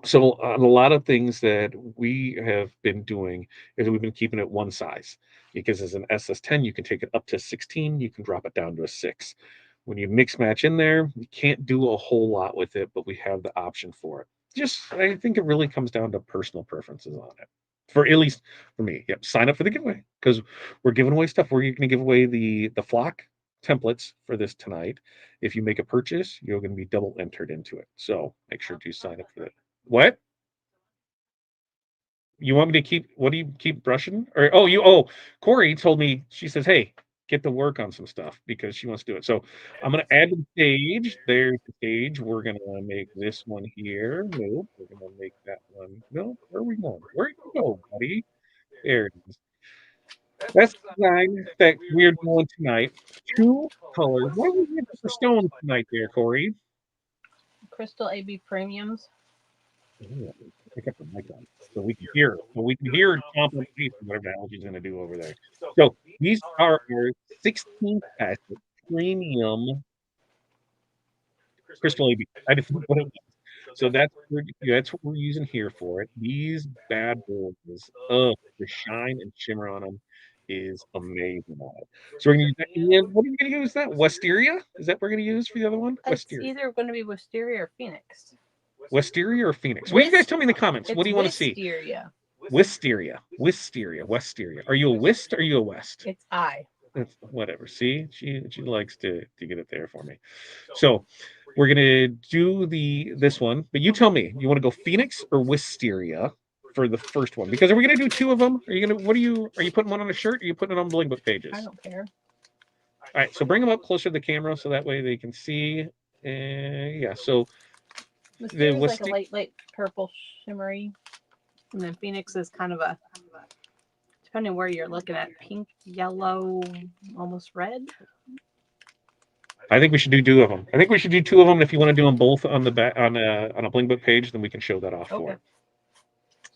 Speaker 1: So on a lot of things that we have been doing is we've been keeping it one size because as an SS10, you can take it up to 16, you can drop it down to a 6. When you mix match in there, you can't do a whole lot with it, but we have the option for it. I think it really comes down to personal preferences on it. For at least for me, yep. Sign up for the giveaway because we're giving away stuff. We're going to give away the flock templates for this tonight. If you make a purchase, you're going to be double entered into it. So make sure to sign up for that. What? You want me to keep? What do you keep brushing? Or Corey told me. She says, "Hey, get to work on some stuff because she wants to do it." So I'm gonna add to the stage. There's the stage. We're gonna make this one here. Nope. We're gonna make that one. No. Where are we going? Where you go, buddy? There it is. That's the design that we're doing tonight. 2 colors. What are we using for stones tonight, there, Corey?
Speaker 3: Crystal AB premiums.
Speaker 1: Ooh, pick up the mic on so we can hear. So we can hear Tom and Pete, whatever the hell she's going to do over there. So these are our 16 facet premium crystal AB. I just what it was. So that's what we're using here for it. These bad boys, the shine and shimmer on them is amazing on it. So we're gonna use that. And what are we gonna use that? Wisteria? Is that what we're gonna use for the other one?
Speaker 3: It's
Speaker 1: Wisteria.
Speaker 3: either going to be Wisteria or Phoenix.
Speaker 1: Wisteria or Phoenix? What do you guys tell me in the comments? What do you want to see?
Speaker 3: Wisteria.
Speaker 1: Wisteria. Are you a Wist or are you a West?
Speaker 3: It's I.
Speaker 1: It's whatever. See, she likes to get it there for me. So we're gonna do this one, but you tell me. You want to go Phoenix or Wisteria for the first one? Because are we gonna do 2 of them? Are you putting one on a shirt? Or are you putting it on Bling Book pages?
Speaker 3: I don't care.
Speaker 1: All right, so bring them up closer to the camera so that way they can see. Yeah, so
Speaker 3: Wisteria is like a light purple shimmery, and then Phoenix is kind of a, depending where you're looking at, pink, yellow, almost red.
Speaker 1: I think we should do 2 of them. I think we should do 2 of them. And if you want to do them both on the back on a Bling Book page, then we can show that off for it.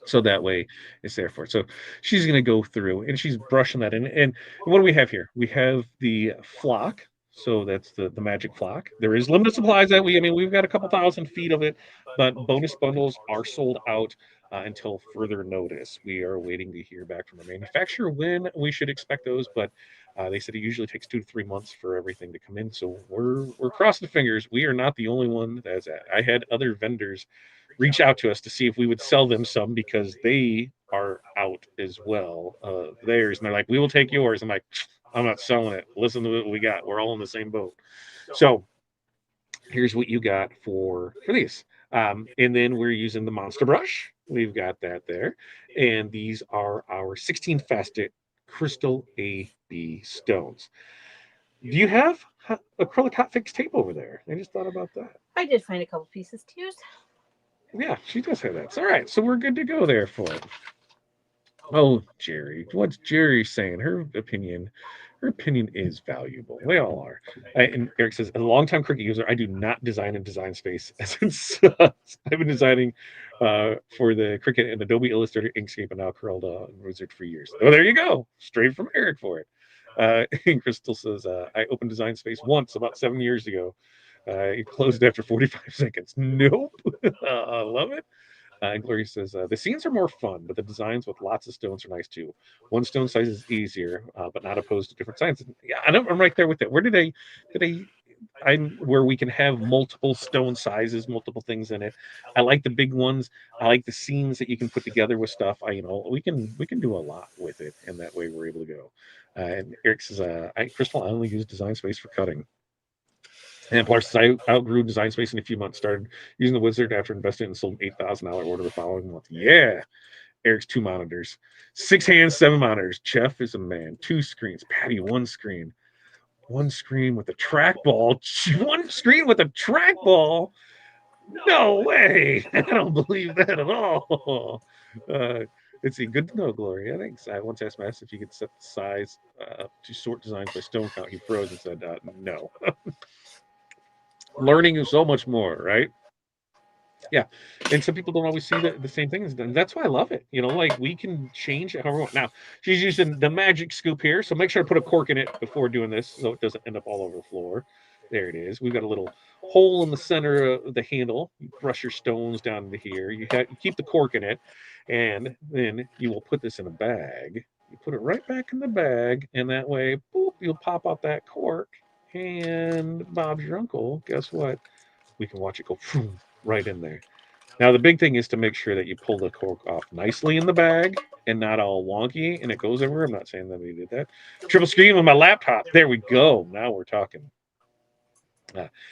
Speaker 1: So that way it's there for it. So she's going to go through and she's brushing that in. And what do we have here? We have the flock. So that's the magic flock. There is limited supplies that we've got a couple thousand feet of it, but bonus bundles are sold out until further notice. We are waiting to hear back from the manufacturer when we should expect those, but they said it usually takes 2 to 3 months for everything to come in. So we're crossing fingers. We are not the only one that's at. I had other vendors reach out to us to see if we would sell them some because they are out as well theirs, and they're like, we will take yours. I'm like, I'm not selling it. Listen to what we got. We're all in the same boat. So here's what you got for these. And then we're using the monster brush. We've got that there. And these are our 16 facet crystal AB stones. Do you have acrylic hot fix tape over there? I just thought about that.
Speaker 3: I did find a couple pieces to use.
Speaker 1: Yeah, she does have that. It's all right. So we're good to go there for it. Oh, Jerry, what's Jerry saying? Her opinion is valuable. They all are. And Eric says, as a longtime Cricut user, I do not design in Design Space as it sucks. I've been designing for the Cricut and Adobe Illustrator, Inkscape, and now Corel Wizard for years. Oh, there you go. Straight from Eric for it. And Crystal says, I opened Design Space once about 7 years ago. It closed after 45 seconds. Nope. I love it. And Gloria says, the scenes are more fun, but the designs with lots of stones are nice too. One stone size is easier, but not opposed to different sizes. Yeah, I'm right there with it. Where where we can have multiple stone sizes, multiple things in it. I like the big ones. I like the scenes that you can put together with stuff. We can do a lot with it, and that way we're able to go. And Eric says, Crystal, I only use Design Space for cutting. And plus, I outgrew Design Space in a few months. Started using the Wizard after investing and sold an $8,000 order the following month. Yeah, Eric's 2 monitors, 6 hands, 7 monitors. Jeff is a man. 2 screens. Patty, 1 screen. 1 screen with a trackball. 1 screen with a trackball. No way! I don't believe that at all. Let's see. Good to know, Gloria. Thanks. I once asked Mass if he could set the size to sort designs by stone count. He froze and said, no. Learning is so much more, right? Yeah. And some people don't always see the same things. And that's why I love it. Like we can change it however we want. Now, she's using the magic scoop here. So make sure to put a cork in it before doing this so it doesn't end up all over the floor. There it is. We've got a little hole in the center of the handle. You brush your stones down into here. You keep the cork in it. And then you will put this in a bag. You put it right back in the bag. And that way, boop, you'll pop out that cork. And Bob's your uncle. Guess what? We can watch it go right in there. Now, the big thing is to make sure that you pull the cork off nicely in the bag and not all wonky and it goes everywhere. I'm not saying that we did that. Triple screen with my laptop. There we go. Now we're talking.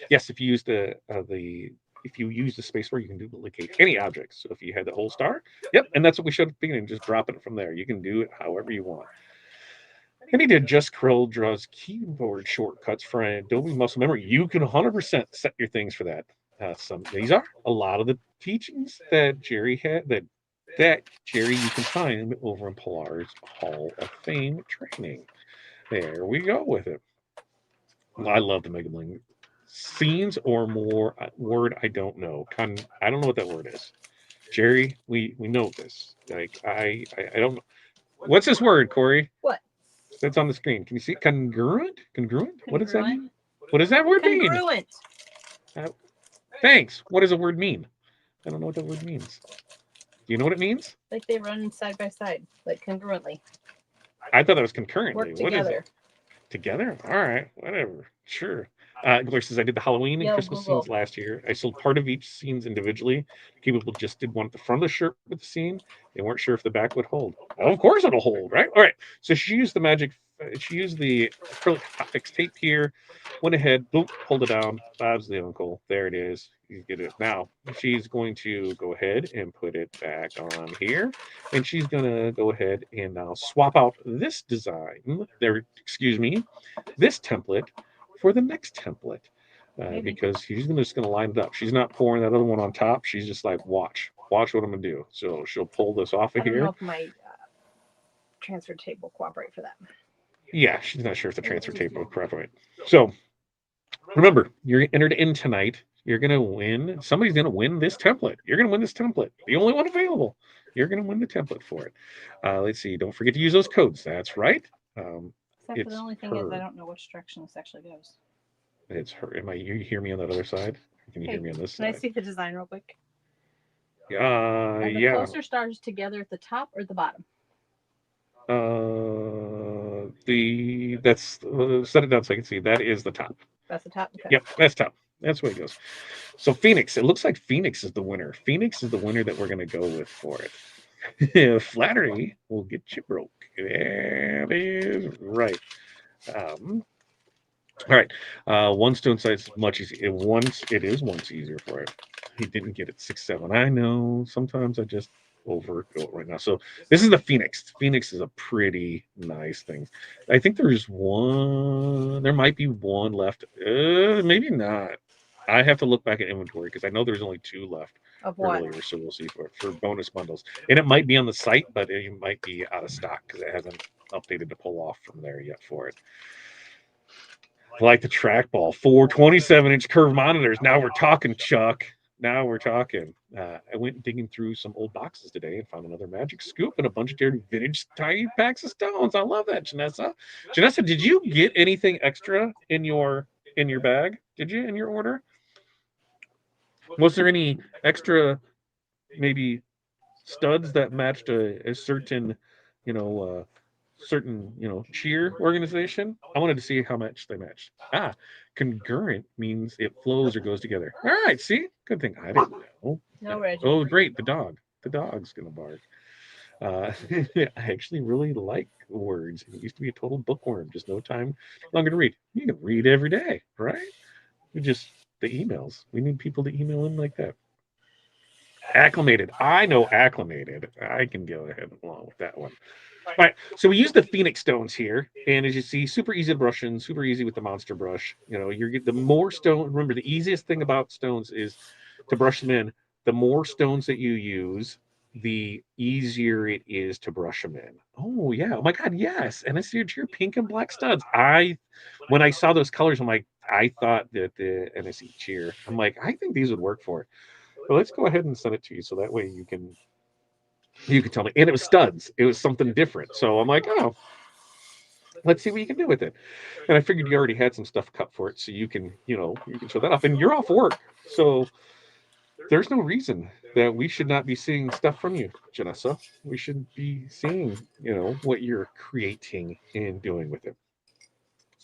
Speaker 1: Yes, if you use the spacebar, you can duplicate any object. So if you had the whole star, yep, and that's what we showed at the beginning. Just drop it from there. You can do it however you want. I need to adjust Corel Draw's keyboard shortcuts for Adobe Muscle Memory. You can 100% set your things for that. These are a lot of the teachings that Jerry had that Jerry you can find over in Pilar's Hall of Fame training. There we go with it. I love the Mega Bling scenes or more word I don't know. I don't know what that word is. Jerry, we know this. Like I don't know. What's this word, Corey?
Speaker 3: What?
Speaker 1: That's on the screen. Can you see congruent? Congruent? What does that mean? What does that word mean?
Speaker 3: Congruent.
Speaker 1: Thanks. What does a word mean? I don't know what that word means. Do you know what it means?
Speaker 3: Like they run side by side, like congruently.
Speaker 1: I thought that was concurrently.
Speaker 3: Work together.
Speaker 1: What is it? Together? All right. Whatever. Sure. Gloria says, I did the Halloween and Christmas scenes last year. I sold part of each scenes individually. People just did one at the front of the shirt with the scene. They weren't sure if the back would hold. Well, of course it'll hold, right? All right. So she used the acrylic hot fix tape here. Went ahead, boom, pulled it down. Bob's the uncle. There it is. You get it. Now, she's going to go ahead and put it back on here. And she's going to go ahead and now swap out this design. This template for the next template because she's just going to line it up. She's not pouring that other one on top. She's just like, watch what I'm going to do. So she'll pull this off of here. I don't
Speaker 3: know if my transfer tape will cooperate for that.
Speaker 1: Yeah, she's not sure if the transfer tape will cooperate. So remember, you're entered in tonight. You're going to win. Somebody's going to win this template. You're going to win this template. The only one available. You're going to win the template for it. Let's see. Don't forget to use those codes. That's right.
Speaker 3: Except the only thing is I don't know which direction this actually goes.
Speaker 1: It's her. You hear me on that other side? Can you hear me on this side?
Speaker 3: Can I see the design real quick?
Speaker 1: Are the
Speaker 3: closer stars together at the top or the bottom?
Speaker 1: Set it down so I can see. That is the top.
Speaker 3: That's the top? Okay.
Speaker 1: Yep, that's top. That's where it goes. So Phoenix, it looks like Phoenix is the winner. Phoenix is the winner that we're going to go with for it. Flattery will get you broke. That is right. All right. One stone size is much easier. It is once easier for it. He didn't get it 6-7. I know. Sometimes I just overgo it right now. So this is the Phoenix. Phoenix is a pretty nice thing. I think there might be one left. Maybe not. I have to look back at inventory because I know there's only 2 left.
Speaker 3: Of what?
Speaker 1: earlier, so we'll see for bonus bundles. And it might be on the site, but it might be out of stock because it hasn't updated to pull off from there yet for it. Like the trackball, 4 27-inch curved monitors. Now we're talking, Chuck. Now we're talking. I went digging through some old boxes today and found another Magic Scoop and a bunch of dirty vintage tiny packs of stones. I love that, Janessa. Janessa, did you get anything extra in your bag? Did you in your order? Was there any extra maybe studs that matched a certain, cheer organization? I wanted to see how much they matched. Congruent means it flows or goes together. All right, see, good thing I didn't know.
Speaker 3: No, Reggie.
Speaker 1: Oh, great, the dog's gonna bark. I actually really like words. It used to be a total bookworm, just no time longer to read. You can read every day, right? The emails. We need people to email in like that. Acclimated. I know acclimated. I can go ahead along with that one. All right. So we use the Phoenix stones here, and as you see, super easy to brush in, super easy with the monster brush. You're getting the more stone. Remember, the easiest thing about stones is to brush them in. The more stones that you use, the easier it is to brush them in. Oh yeah. Oh my God. Yes. And it's your pink and black studs. When I saw those colors, I'm like, I thought that the NSE cheer. I'm like, I think these would work for it. But let's go ahead and send it to you so that way you can tell me. And it was studs. It was something different. So I'm like, oh, let's see what you can do with it. And I figured you already had some stuff cut for it, so you can show that off. And you're off work, so there's no reason that we should not be seeing stuff from you, Janessa. We should be seeing, what you're creating and doing with it.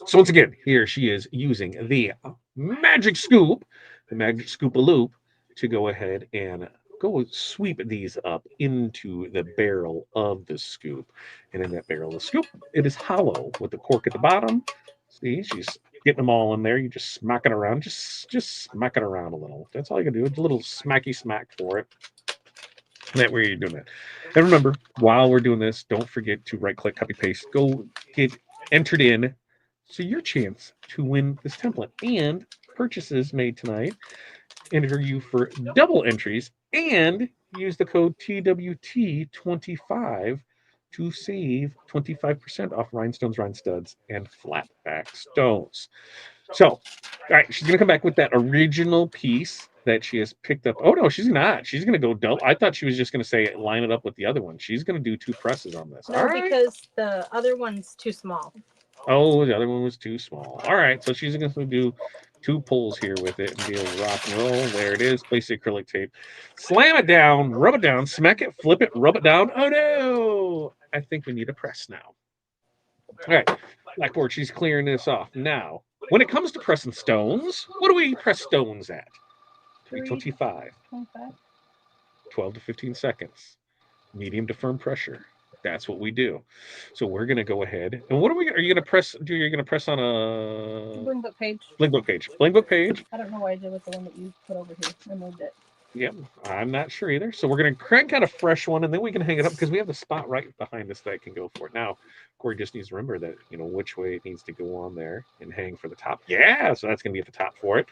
Speaker 1: So once again, here she is using the Magic Scoop, the Magic Scoop-a-Loop, to go ahead and go sweep these up into the barrel of the scoop. And in that barrel of the scoop, it is hollow with the cork at the bottom. See, she's getting them all in there. You just smack it around, just smack it around a little. That's all you can do. It's a little smacky smack for it. That way you're doing that. And remember, while we're doing this, don't forget to right-click, copy, paste. Go get entered in. So your chance to win this template and purchases made tonight enter you for double entries and use the code TWT25 to save 25% off Rhinestones, Rhinestuds, and Flatback stones. So, all right, she's going to come back with that original piece that she has picked up. Oh, no, she's not. She's going to go double. I thought she was just going to say line it up with the other one. She's going to do 2 presses on this.
Speaker 3: No, because the other one's too small.
Speaker 1: Oh, the other one was too small. All right, so she's going to do 2 pulls here with it and be able to rock and roll. There it is. Place the acrylic tape. Slam it down, rub it down, smack it, flip it, rub it down. Oh, no. I think we need a press now. All right, Blackboard, she's clearing this off. Now, when it comes to pressing stones, what do we press stones at? 325. 12 to 15 seconds. Medium to firm pressure. That's what we do. So we're going to go ahead. And what are you going to press? You're going to press on a
Speaker 3: Bling book page.
Speaker 1: Bling book page. Bling book page.
Speaker 3: I don't know why I did with the one that you put over here. I moved it.
Speaker 1: Yep, I'm not sure either. So we're going to crank out a fresh one, and then we can hang it up because we have the spot right behind us that can go for it. Now, Corey just needs to remember that, which way it needs to go on there and hang for the top. Yeah, so that's going to be at the top for it.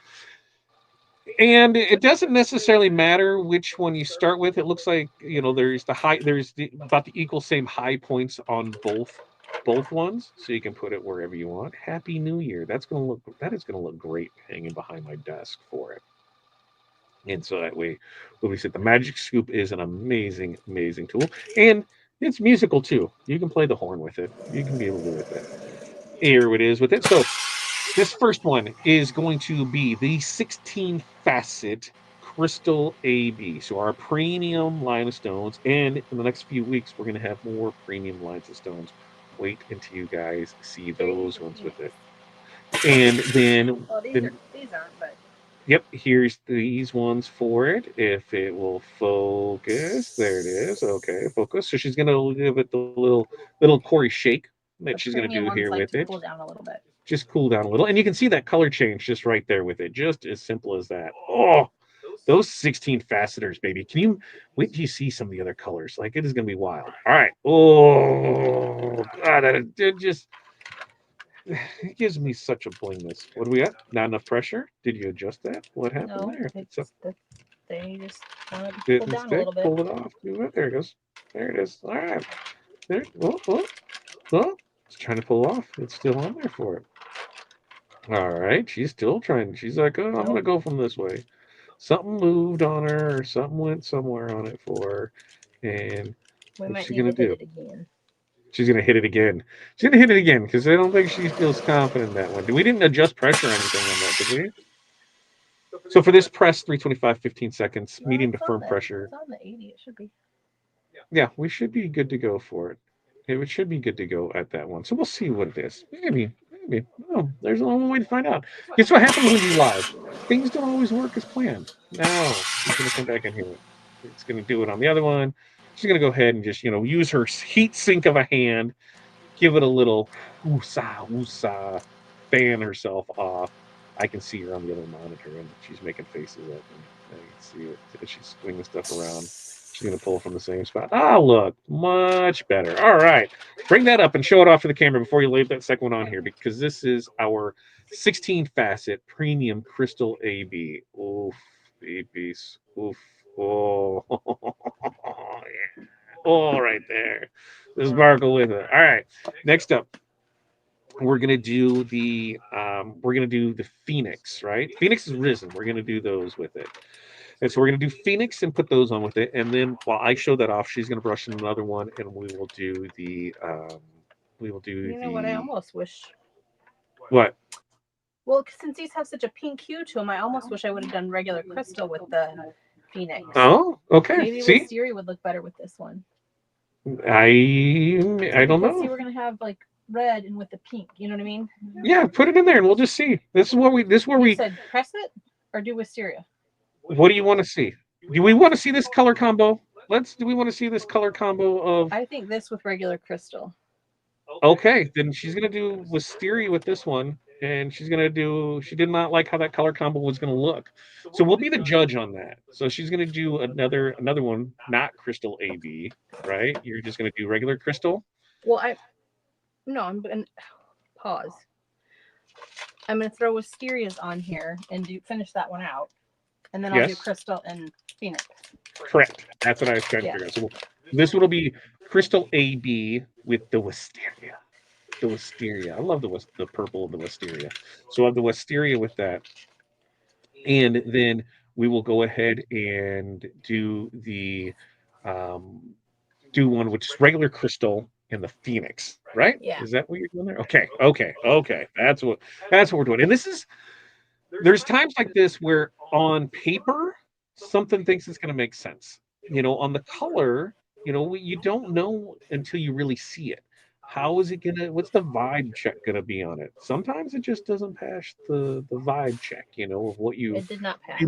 Speaker 1: And it doesn't necessarily matter which one you start with. It looks like, there's about the equal same high points on both ones. So you can put it wherever you want. Happy New Year. That is going to look great hanging behind my desk for it. And so that way, when we said the Magic Scoop is an amazing, amazing tool. And it's musical too. You can play the horn with it. You can be able to do with it. Here it is with it. So this first one is going to be the 16 facet Crystal AB. So our premium line of stones. And in the next few weeks, we're going to have more premium lines of stones. Wait until you guys see those ones with it. And then...
Speaker 3: Well, these aren't, but...
Speaker 1: Yep, here's these ones for it. If it will focus. There it is. Okay, focus. So she's going to give it the little Corey shake that she's going to do here with it.
Speaker 3: Cool down a little bit.
Speaker 1: Just cool down a little. And you can see that color change just right there with it. Just as simple as that. Oh, those 16 facetors, baby. Can you wait till you see some of the other colors? Like, it is going to be wild. All right. Oh, God, it just... It gives me such a blingness. What do we got? Not enough pressure? Did you adjust that? What happened there?
Speaker 3: They just want to be pulled down a little bit.
Speaker 1: Pull it off. Do it. There it goes. There it is. All right. There. Oh. It's trying to pull off. It's still on there for it. All right. She's still trying. She's like, oh, I'm going to go from this way. Something moved on her, or something went somewhere on it for her. And what's she going to do?
Speaker 3: Hit it again.
Speaker 1: She's going to hit it again. She's going to hit it again because I don't think she feels confident in that one. We didn't adjust pressure or anything on that, did we? So for this press, 325, 15 seconds, medium to firm pressure.
Speaker 3: It's on the 80, it should be.
Speaker 1: Yeah, we should be good to go for it. It should be good to go at that one. So we'll see what it is. Maybe. Oh, there's only one way to find out. Guess what happens when you live? Things don't always work as planned. Now, she's going to come back in here. It's going to do it on the other one. She's going to go ahead and just, use her heat sink of a hand, give it a little woosah, fan herself off. I can see her on the other monitor, and she's making faces at me. I can see it. She's swinging stuff around. She's going to pull from the same spot. Ah, look, much better. All right. Bring that up and show it off to the camera before you leave that second one on here, because this is our 16-facet premium crystal AB. Oof, babies. Oof. Oh, yeah. Oh, right there. The sparkle with it. All right. Next up, we're gonna do the Phoenix, right? Phoenix is risen. We're gonna do those with it. And so we're going to do Phoenix and put those on with it. And then while I show that off, she's going to brush in another one, and we will do the
Speaker 3: You know what? I almost wish.
Speaker 1: What?
Speaker 3: Well, since these have such a pink hue to them, I almost wish I would have done regular crystal with the Phoenix.
Speaker 1: Oh, okay.
Speaker 3: Maybe Wisteria would look better with this one.
Speaker 1: I don't know.
Speaker 3: See, we're going to have like red and with the pink. You know what I mean?
Speaker 1: Yeah, put it in there, and we'll just see. This is where we
Speaker 3: said press it or do Wisteria.
Speaker 1: What do you want to see? Do we want to see this color combo? Do we want to see this color combo of...
Speaker 3: I think this with regular crystal.
Speaker 1: Okay, then she's going to do Wisteria with this one, and she's going to do... She did not like how that color combo was going to look. So we'll be the judge on that. So she's going to do another one, not crystal AB, right? You're just going to do regular crystal?
Speaker 3: Well, I'm going to... Pause. I'm going to throw Wisterias on here and finish that one out. And then I'll do crystal and Phoenix.
Speaker 1: Correct. That's what I was trying to figure out. So this will be crystal AB with the Wisteria. The Wisteria. I love the purple of the Wisteria. So I'll have the Wisteria with that. And then we will go ahead and do the one which is regular crystal and the Phoenix, right?
Speaker 3: Yeah.
Speaker 1: Is that what you're doing there? Okay. That's what we're doing. And there's times like this where on paper something thinks it's going to make sense. On the color, you don't know until you really see it. How is it what's the vibe check gonna be on it? Sometimes it just doesn't pass the vibe check, of what you...
Speaker 3: It did not pass.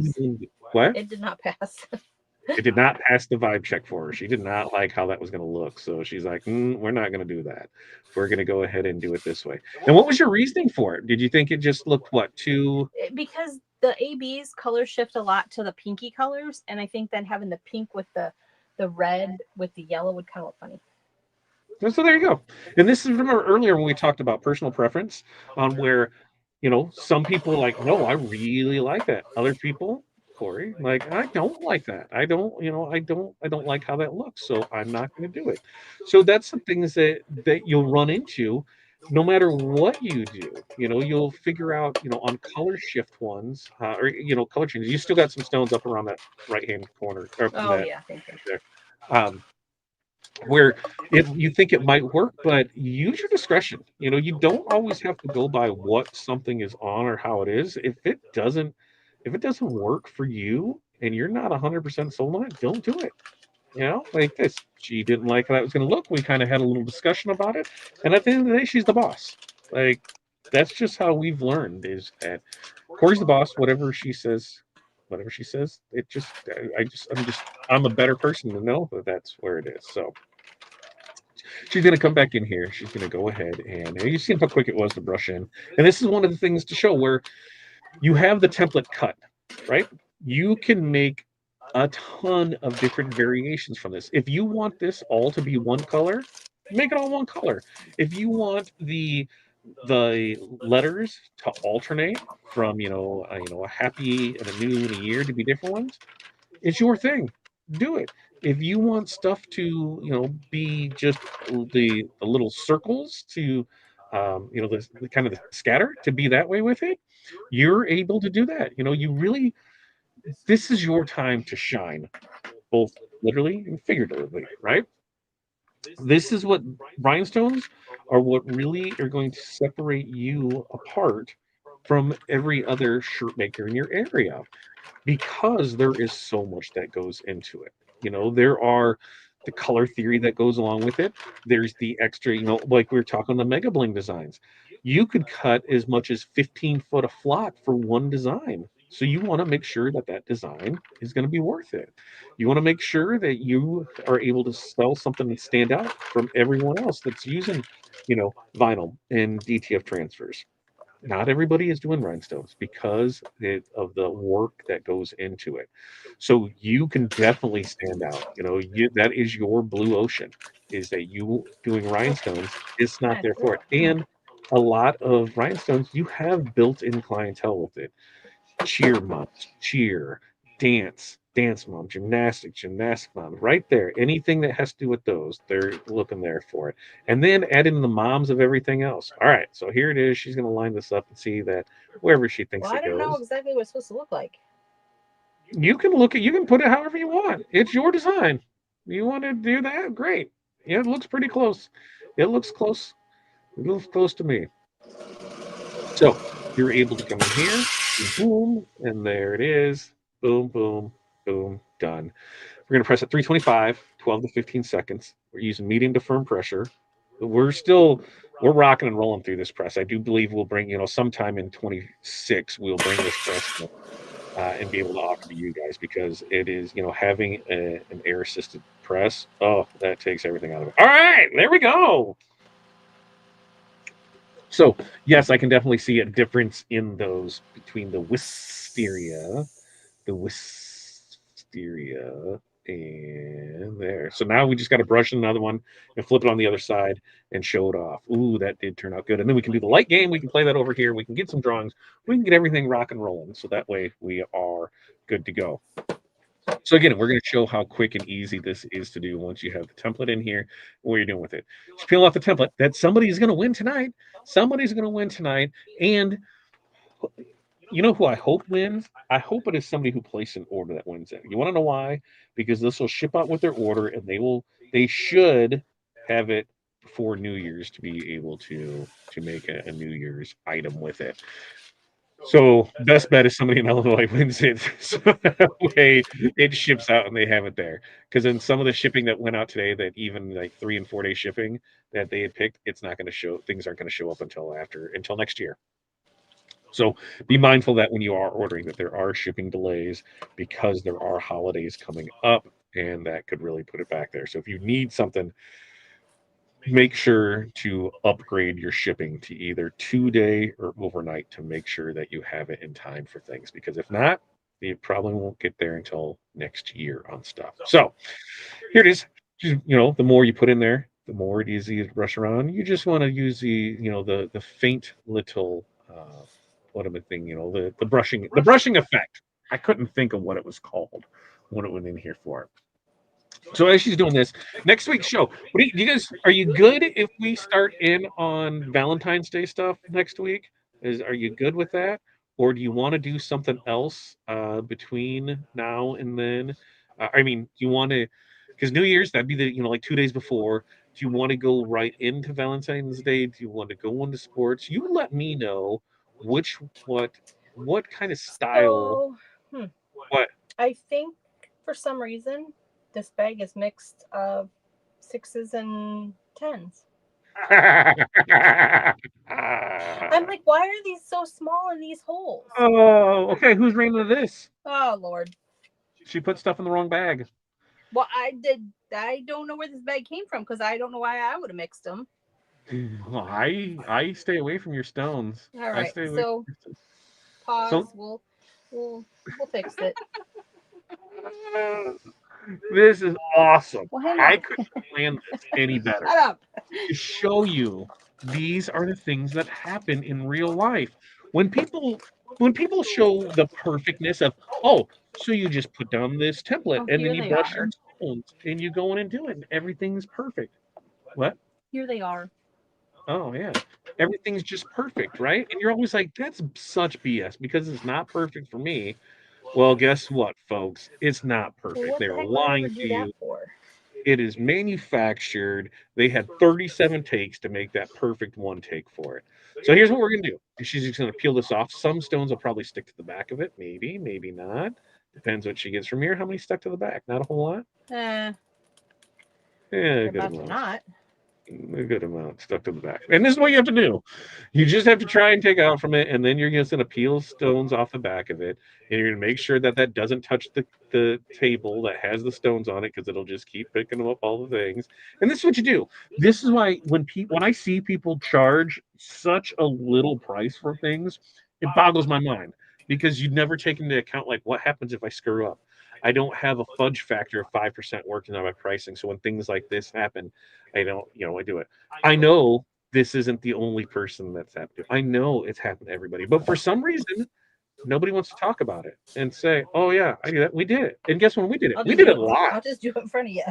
Speaker 1: What?
Speaker 3: It did not pass.
Speaker 1: It did not pass the vibe check for her. She did not like how that was going to look. So she's like, we're not going to do that. We're going to go ahead and do it this way. And what was your reasoning for it? Did you think it just looked too...
Speaker 3: Because the AB's colors shift a lot to the pinky colors. And I think then having the pink with the red with the yellow would kind of look funny.
Speaker 1: So there you go. And this is, remember earlier when we talked about personal preference on where, some people are like, no, I really like that. Other people... Corey, like, I don't like that. I don't like how that looks, so I'm not going to do it. So that's the things that you'll run into no matter what you do. You'll figure out, on color shift ones, or color changes. You still got some stones up around that right hand corner.
Speaker 3: Thank you.
Speaker 1: There. Where you think it might work, but use your discretion. You don't always have to go by what something is on or how it is. If it doesn't work for you and you're not 100% sold on it, don't do it. Like this. She didn't like how that was going to look. We kind of had a little discussion about it. And at the end of the day, she's the boss. Like, that's just how we've learned, is that Corey's the boss. Whatever she says, I'm a better person to know that that's where it is. So she's going to come back in here. She's going to go ahead and you've seen how quick it was to brush in. And this is one of the things to show where you have the template cut, right? You can make a ton of different variations from this. If you want this all to be one color, make it all one color. If you want the letters to alternate from a happy and a new and a year to be different ones, it's your thing. Do it. If you want stuff to, be just the little circles to, the kind of the scatter to be that way with it, you're able to do that. You really, this is your time to shine, both literally and figuratively, right? This is what rhinestones are, what really are going to separate you apart from every other shirt maker in your area, because there is so much that goes into it. There are the color theory that goes along with it. There's the extra, like we were talking the mega bling designs. You could cut as much as 15 foot of flock for one design. So you want to make sure that that design is going to be worth it. You want to make sure that you are able to sell something that stand out from everyone else that's using, vinyl and DTF transfers. Not everybody is doing rhinestones because of the work that goes into it. So you can definitely stand out. That is your blue ocean. Is that you doing rhinestones? It's not there for it, and a lot of rhinestones you have built-in clientele with it. Cheer moms, cheer, dance mom, gymnastic mom, right there. Anything that has to do with those, they're looking there for it. And then add in the moms of everything else. All right, so here it is. She's going to line this up and see that wherever she thinks
Speaker 3: Well,
Speaker 1: it
Speaker 3: I don't know
Speaker 1: goes.
Speaker 3: exactly what it's supposed to look like.
Speaker 1: You can put it however you want. It's your design. You want to do that? Great. Yeah, it looks pretty close. It looks close. It looks close to me. So you're able to come in here, boom, and there it is. Boom, boom, boom, done. We're going to press at 325, 12 to 15 seconds. We're using medium to firm pressure. We're rocking and rolling through this press. I do believe we'll bring, sometime in 26, we'll bring this press and be able to offer to you guys, because it is, having an air assisted press. Oh, that takes everything out of it. All right, there we go. So, yes, I can definitely see a difference in those between the wisteria, and there. So now we just got to brush another one and flip it on the other side and show it off. Ooh, that did turn out good. And then we can do the light game. We can play that over here. We can get some drawings. We can get everything rock and rolling. So that way we are good to go. So again, we're going to show how quick and easy this is to do once you have the template in here, what you're doing with it. Just peel off the template. That somebody is going to win tonight. Somebody's going to win tonight. And you know who I hope wins? I hope it is somebody who placed an order that wins it. You want to know why? Because this will ship out with their order, and they should have it before New Year's to be able to make a New Year's item with it. So best bet is somebody in Illinois wins it, so that way it ships out and they have it there. Because in some of the shipping that went out today, that even like 3 and 4 day shipping that they had picked, it's not going to show. Things aren't going to show up until next year. So be mindful that when you are ordering, that there are shipping delays because there are holidays coming up, and that could really put it back there. So if you need something, make sure to upgrade your shipping to either 2 day or overnight to make sure that you have it in time for things. Because if not, you probably won't get there until next year on stuff. So here it is. The more you put in there, the more it is easy to brush around. You just want to use the faint little what am I thinking? The brushing effect. I couldn't think of what it was called when it went in here for. So as she's doing this, next week's show, do you guys, are you good if we start in on Valentine's Day stuff next week? Are you good with that? Or do you want to do something else between now and then? I mean, do you want to, because New Year's, that'd be like 2 days before. Do you want to go right into Valentine's Day? Do you want to go into sports? You let me know which, what kind of style,
Speaker 3: So,
Speaker 1: what?
Speaker 3: I think for some reason this bag is mixed of 6s and 10s. I'm like, why are these so small in these holes?
Speaker 1: Oh, okay. Who's reading this?
Speaker 3: Oh Lord.
Speaker 1: She put stuff in the wrong bag.
Speaker 3: Well, I don't know where this bag came from, because I don't know why I would have mixed them.
Speaker 1: Well, I stay away from your stones.
Speaker 3: All right, so pause. So, we'll fix it.
Speaker 1: This is awesome.
Speaker 3: Well,
Speaker 1: I couldn't plan this any better.
Speaker 3: Shut up.
Speaker 1: To show you, these are the things that happen in real life. When people when people show the perfectness of, oh, so you just put down this template
Speaker 3: Oh,
Speaker 1: and then
Speaker 3: here
Speaker 1: you
Speaker 3: they
Speaker 1: brush
Speaker 3: are.
Speaker 1: your stones and you go in and do it and everything's perfect. What?
Speaker 3: Here they are.
Speaker 1: Oh yeah. Everything's just perfect, right? And you're always like, that's such BS because it's not perfect for me. Well, guess what, folks? It's not
Speaker 3: Well,
Speaker 1: perfect.
Speaker 3: what the
Speaker 1: They're
Speaker 3: heck would I ever
Speaker 1: lying
Speaker 3: do
Speaker 1: to
Speaker 3: that
Speaker 1: you.
Speaker 3: for?
Speaker 1: It is manufactured. They had 37 takes to make that perfect one take for it. So here's what we're gonna do. She's just gonna peel this off. Some stones will probably stick to the back of it. Maybe, maybe not. Depends what she gets from here. How many stuck to the back? Not a whole lot.
Speaker 3: Eh,
Speaker 1: Yeah,
Speaker 3: they're
Speaker 1: good
Speaker 3: about to
Speaker 1: amount.
Speaker 3: not.
Speaker 1: A good amount stuck to the back. And this is what you have to do. You just have to try and take out from it, and then you're just going to peel stones off the back of it, and you're going to make sure that that doesn't touch the table that has the stones on it, because it'll just keep picking them up all the things. And this is what you do. This is why when I see people charge such a little price for things, it boggles my mind because you never take into account like what happens if I screw up. I don't have a fudge factor of 5% working on my pricing. So when things like this happen, I don't, I do it. I know this isn't the only person that's happened to. I know it's happened to everybody, but for some reason, nobody wants to talk about it and say, "Oh yeah, I do that. We did it." And guess when we did it?
Speaker 3: I'll
Speaker 1: We
Speaker 3: just
Speaker 1: did
Speaker 3: do
Speaker 1: it a lot.
Speaker 3: I'll just do it in front of you.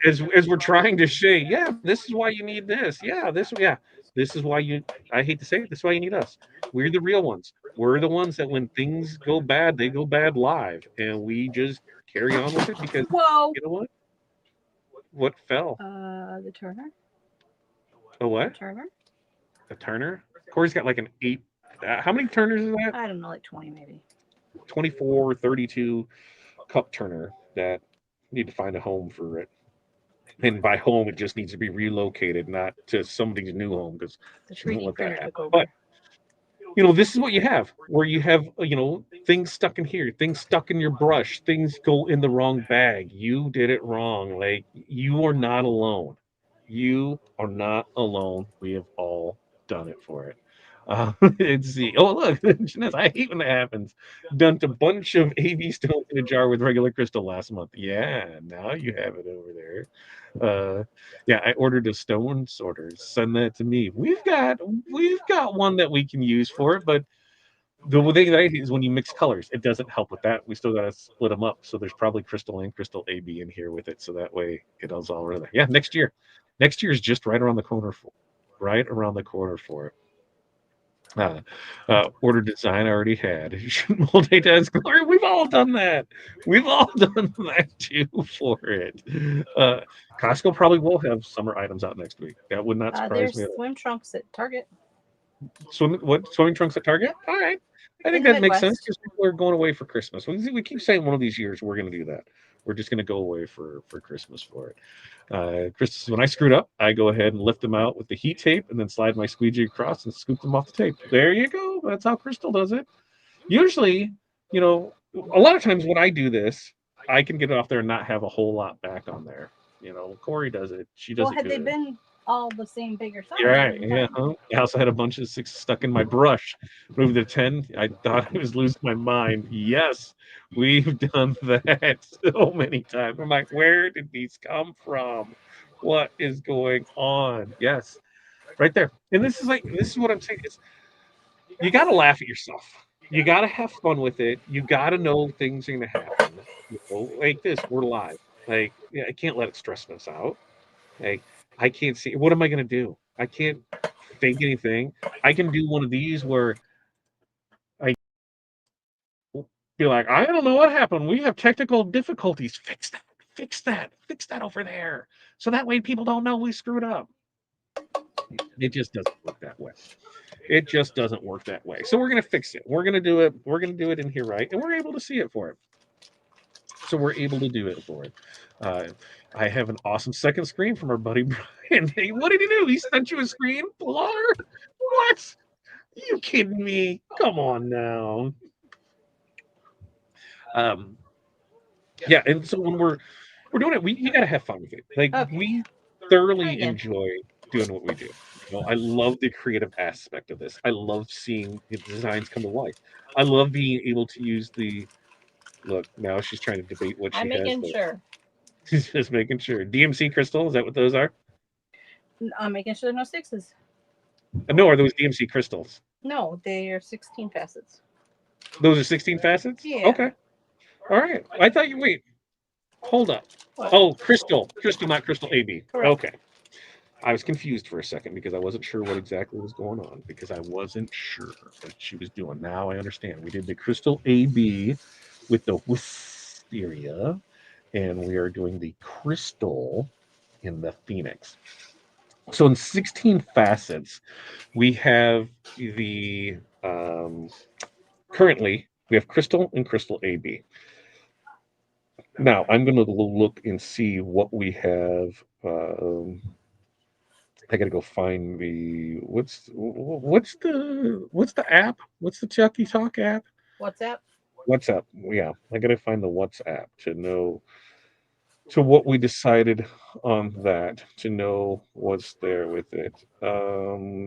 Speaker 1: As we're trying to say, yeah, this is why you need this. Yeah, this is why you. I hate to say it, this is why you need us. We're the real ones. We're the ones that when things go bad, they go bad live, and we just carry on with it because
Speaker 3: Whoa.
Speaker 1: you know what? What fell?
Speaker 3: The Turner.
Speaker 1: A what?
Speaker 3: Turner.
Speaker 1: A Turner? Corey's got like an 8. How many Turners is that?
Speaker 3: I don't know, like 20 maybe.
Speaker 1: 24, 32 cup Turner that need to find a home for it. And by home, it just needs to be relocated, not to somebody's new home because
Speaker 3: The
Speaker 1: she doesn't
Speaker 3: 3D
Speaker 1: let that
Speaker 3: printer
Speaker 1: happen.
Speaker 3: took over.
Speaker 1: But this is what you have, where you have, things stuck in here, things stuck in your brush, things go in the wrong bag. You did it wrong. Like, you are not alone. You are not alone. We have all done it for it. Let's see. Oh, look, Jeanette, I hate when that happens. Dumped a bunch of AV stones in a jar with regular crystal last month. Yeah, now you have it over there. Yeah, I ordered a stone sorter. Send that to me. We've got one that we can use for it, but the thing that I hate is when you mix colors, it doesn't help with that. We still got to split them up. So there's probably crystal and crystal AB in here with it, so that way it does all right. Yeah, next year. Next year is just right around the corner for it. Order design I already had. Multitask. We've all done that. We've all done that too for it. Costco probably will have summer items out next week. That would not surprise
Speaker 3: There's
Speaker 1: me at all.
Speaker 3: swim trunks at Target.
Speaker 1: Swimming trunks at Target?
Speaker 3: Yep.
Speaker 1: All right. I
Speaker 3: In
Speaker 1: think
Speaker 3: the
Speaker 1: that makes sense
Speaker 3: Midwest.
Speaker 1: because people are going away for Christmas. We keep saying one of these years we're going to do that. We're just going to go away for Christmas for it. Christmas, when I screwed up, I go ahead and lift them out with the heat tape and then slide my squeegee across and scoop them off the tape. There you go. That's how Crystal does it. Usually, a lot of times when I do this, I can get it off there and not have a whole lot back on there. Corey does it. She does
Speaker 3: Well,
Speaker 1: it
Speaker 3: had they
Speaker 1: good.
Speaker 3: been all the same bigger size,
Speaker 1: You're
Speaker 3: it
Speaker 1: right.
Speaker 3: would have
Speaker 1: Yeah.
Speaker 3: been fine.
Speaker 1: I also had a bunch of 6 stuck in my brush. Moved to 10. I thought I was losing my mind. Yes, we've done that so many times. I'm like, where did these come from? What is going on? Yes, right there. And this is what I'm saying is you got to laugh at yourself. You got to have fun with it. You got to know things are going to happen. Like this, we're live. Like, yeah, I can't let it stress us out. Like, I can't see. What am I going to do? I can't think anything. I can do one of these where I be like, I don't know what happened. We have technical difficulties. Fix that. Fix that. Fix that over there. So that way people don't know we screwed up. It just doesn't work that way. It just doesn't work that way. So we're going to fix it. We're going to do it. We're going to do it in here, right? And we're able to see it for it. So we're able to do it for it. I have an awesome second screen from our buddy Brian. Hey, what did he do? He sent you a screen blotter? What? You kidding me? Come on now. Yeah, and so when we're doing it, you got to have fun with it. Like,
Speaker 3: Okay.
Speaker 1: we thoroughly
Speaker 3: Again.
Speaker 1: enjoy doing what we do. I love the creative aspect of this. I love seeing the designs come to life. I love being able to use the look. Now she's trying to debate what
Speaker 3: I'm
Speaker 1: she has.
Speaker 3: making sure.
Speaker 1: She's just making sure. DMC crystal, is that what those are?
Speaker 3: I'm making sure there are no 6s.
Speaker 1: No, are those DMC crystals?
Speaker 3: No, they are 16 facets.
Speaker 1: Those are 16 facets?
Speaker 3: Yeah.
Speaker 1: Okay. All right. I thought you wait. Hold up.
Speaker 3: What?
Speaker 1: Oh, crystal. Crystal, not crystal AB.
Speaker 3: Correct.
Speaker 1: Okay. I was confused for a second because I wasn't sure what exactly was going on because I wasn't sure what she was doing. Now I understand. We did the crystal AB with the wisteria, and we are doing the crystal in the phoenix. So in 16 facets, we have the currently we have crystal and crystal AB. Now I'm going to look and see what we have. I got to go find the what's the app? What's the Chucky Talk app?
Speaker 3: WhatsApp.
Speaker 1: WhatsApp. Yeah, I got to find the WhatsApp to know to what we decided on that to know what's there with it.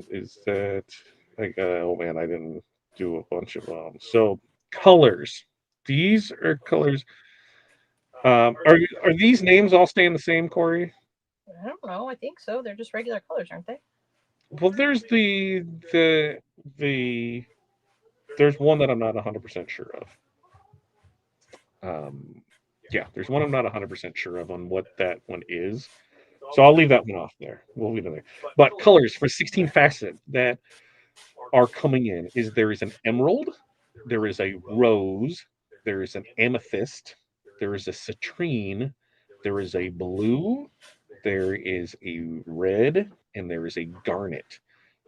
Speaker 1: Is that like oh man, I didn't do a bunch of so colors. These are colors. Are these names all staying the same, Corey?
Speaker 3: I don't know. I think so. They're just regular colors, aren't they?
Speaker 1: Well, there's the there's one that I'm not 100% sure of. Yeah, there's one I'm not 100% sure of on what that one is. So I'll leave that one off there. We'll leave it there. But colors for 16 facet that are coming in is there is an emerald, there is a rose, there is an amethyst, there is a citrine, there is a blue, there is a red, and there is a garnet.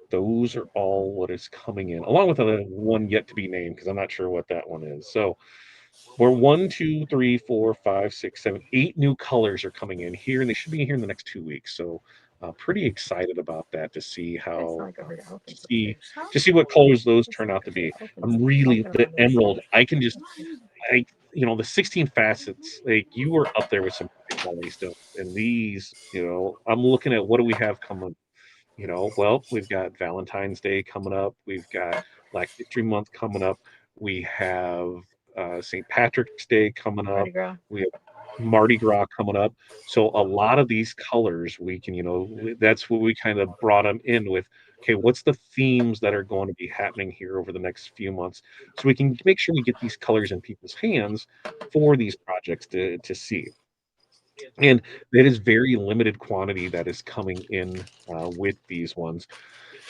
Speaker 1: Those are all what is coming in, along with a one yet to be named because I'm not sure what that one is. So we're 1, 2, 3, 4, 5, 6, 7, 8 new colors are coming in here, and they should be here in the next 2 weeks. So pretty excited about that to see how to see what colors those turn out to be. I'm really the emerald. I can just I the 16 facets. Like you were up there with some high quality stuff, and these I'm looking at what do we have coming. Well, we've got Valentine's Day coming up. We've got Black History Month coming up. We have St. Patrick's Day coming up.
Speaker 3: Mardi Gras.
Speaker 1: We have Mardi Gras coming up. So a lot of these colors we can, that's what we kind of brought them in with. Okay, what's the themes that are going to be happening here over the next few months, so we can make sure we get these colors in people's hands for these projects to see. And it is very limited quantity that is coming in with these ones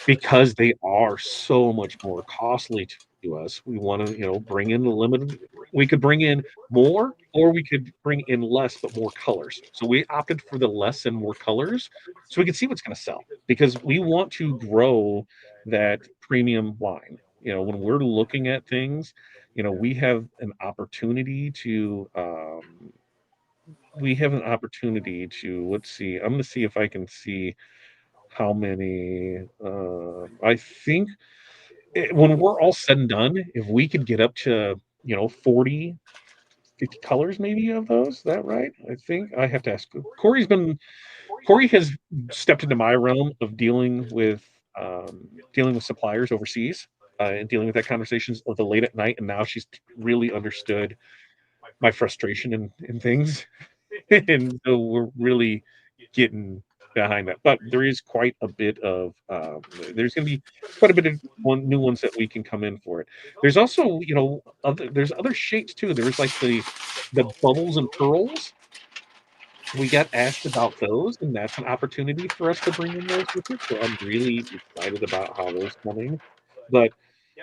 Speaker 1: because they are so much more costly to us. We want to, bring in the limited. We could bring in more, or we could bring in less but more colors. So we opted for the less and more colors, so we can see what's going to sell because we want to grow that premium line. When we're looking at things, we have an opportunity to. We have an opportunity to let's see. I'm going to see if I can see how many. I think when we're all said and done, if we could get up to 40, 50 colors maybe of those, is that right? I think I have to ask. Corey has stepped into my realm of dealing with suppliers overseas and dealing with that conversations of the late at night, and now she's really understood my frustration in things. And so we're really getting behind that. But there is quite a bit of there's going to be quite a bit of new ones that we can come in for it. There's also there's other shapes too. There's like the bubbles and pearls. We got asked about those, and that's an opportunity for us to bring in those with it. So I'm really excited about how those coming. But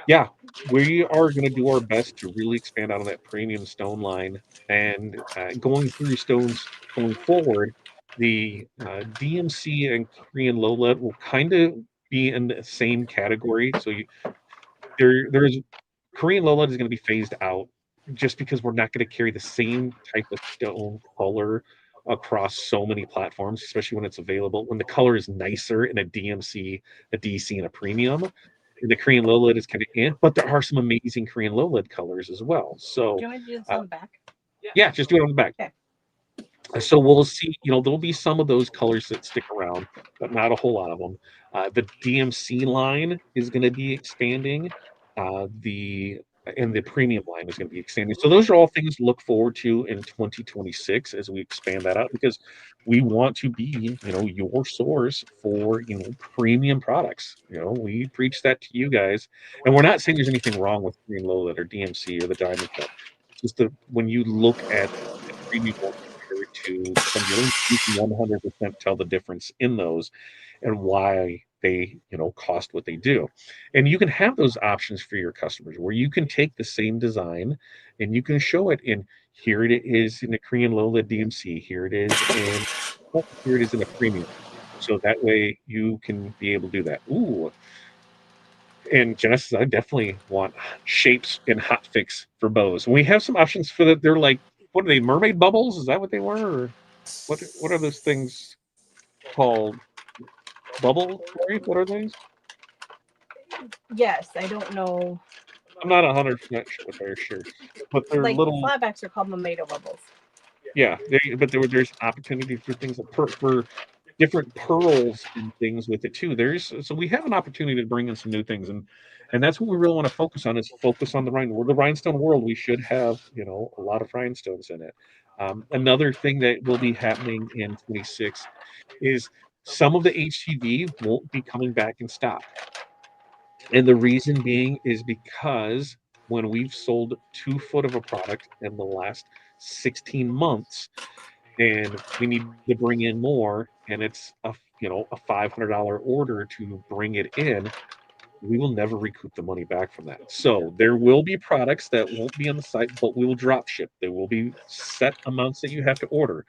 Speaker 1: yeah, we are going to do our best to really expand out on that premium stone line and going through stones going forward. The DMC and Korean low lead will kind of be in the same category. So there's Korean low lead is going to be phased out just because we're not going to carry the same type of stone color across so many platforms, especially when it's available. When the color is nicer in a DMC, a DC, and a premium, the Korean low lead is kind of in, but there are some amazing Korean low lead colors as well. So,
Speaker 3: Do you want me to do this on the back?
Speaker 1: yeah, just do it on the back.
Speaker 3: Okay.
Speaker 1: So we'll see. There'll be some of those colors that stick around, but not a whole lot of them. The DMC line is going to be expanding. The and the premium line is going to be expanding. So those are all things to look forward to in 2026 as we expand that out, because we want to be, your source for, premium products. We preach that to you guys, and we're not saying there's anything wrong with Green Lowland or DMC or the Diamond Cup. It's just that when you look at the premium ones compared to some of the others, you can 100% tell the difference in those and why they, cost what they do. And you can have those options for your customers where you can take the same design and you can show it in, here it is in a Korean Lola DMC, here it is in a premium. So that way you can be able to do that. Ooh. And Genesis, I definitely want shapes and hot fix for bows. And we have some options for that. They're like, what are they, mermaid bubbles? Is that what they were? Or what are those things called? Bubble? Right? What are these?
Speaker 3: Yes, I don't know.
Speaker 1: I'm not 100% sure, but they're
Speaker 3: Like
Speaker 1: little.
Speaker 3: flatbacks are called tomato bubbles.
Speaker 1: Yeah, but there's opportunity for things for different pearls and things with it too. So we have an opportunity to bring in some new things, and that's what we really want to focus on, is focus on the Rhine. We're the Rhinestone World. We should have a lot of rhinestones in it. Another thing that will be happening in 26 is some of the HTV won't be coming back in stock. And the reason being is because when we've sold 2 foot of a product in the last 16 months and we need to bring in more, and it's a $500 order to bring it in, we will never recoup the money back from that. So there will be products that won't be on the site, but we will drop ship. There will be set amounts that you have to order: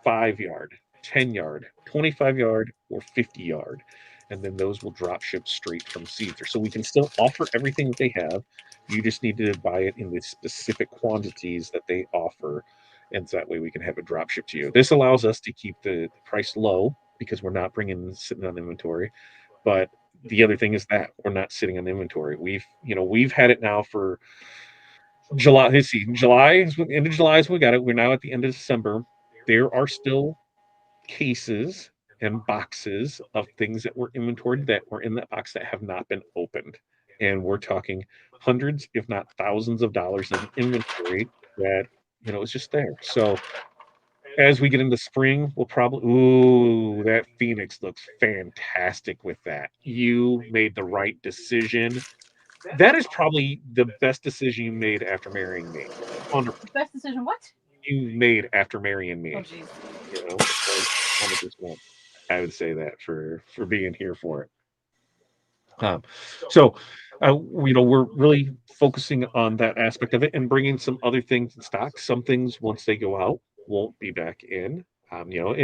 Speaker 1: 5 yard, 10 yard, 25 yard, or 50 yard. And then those will drop ship straight from Caesar. So we can still offer everything that they have. You just need to buy it in the specific quantities that they offer. And so that way we can have it drop shipped to you. This allows us to keep the price low because we're not sitting on inventory. But the other thing is that we're not sitting on inventory. We've had it now for July. Let's see, end of July is when we got it. We're now at the end of December. There are still cases and boxes of things that were inventoried that were in that box that have not been opened. And we're talking hundreds, if not thousands of dollars of inventory that, is just there. So as we get into spring, we'll probably, ooh, that Phoenix looks fantastic with that. You made the right decision. That is probably the best decision you made after marrying me. 100%.
Speaker 3: Best decision what?
Speaker 1: You made after marrying me.
Speaker 3: Oh jeez.
Speaker 1: Like 100%. I would say that for being here for it. So, we're really focusing on that aspect of it and bringing some other things in stock. Some things, once they go out, won't be back in. And we'll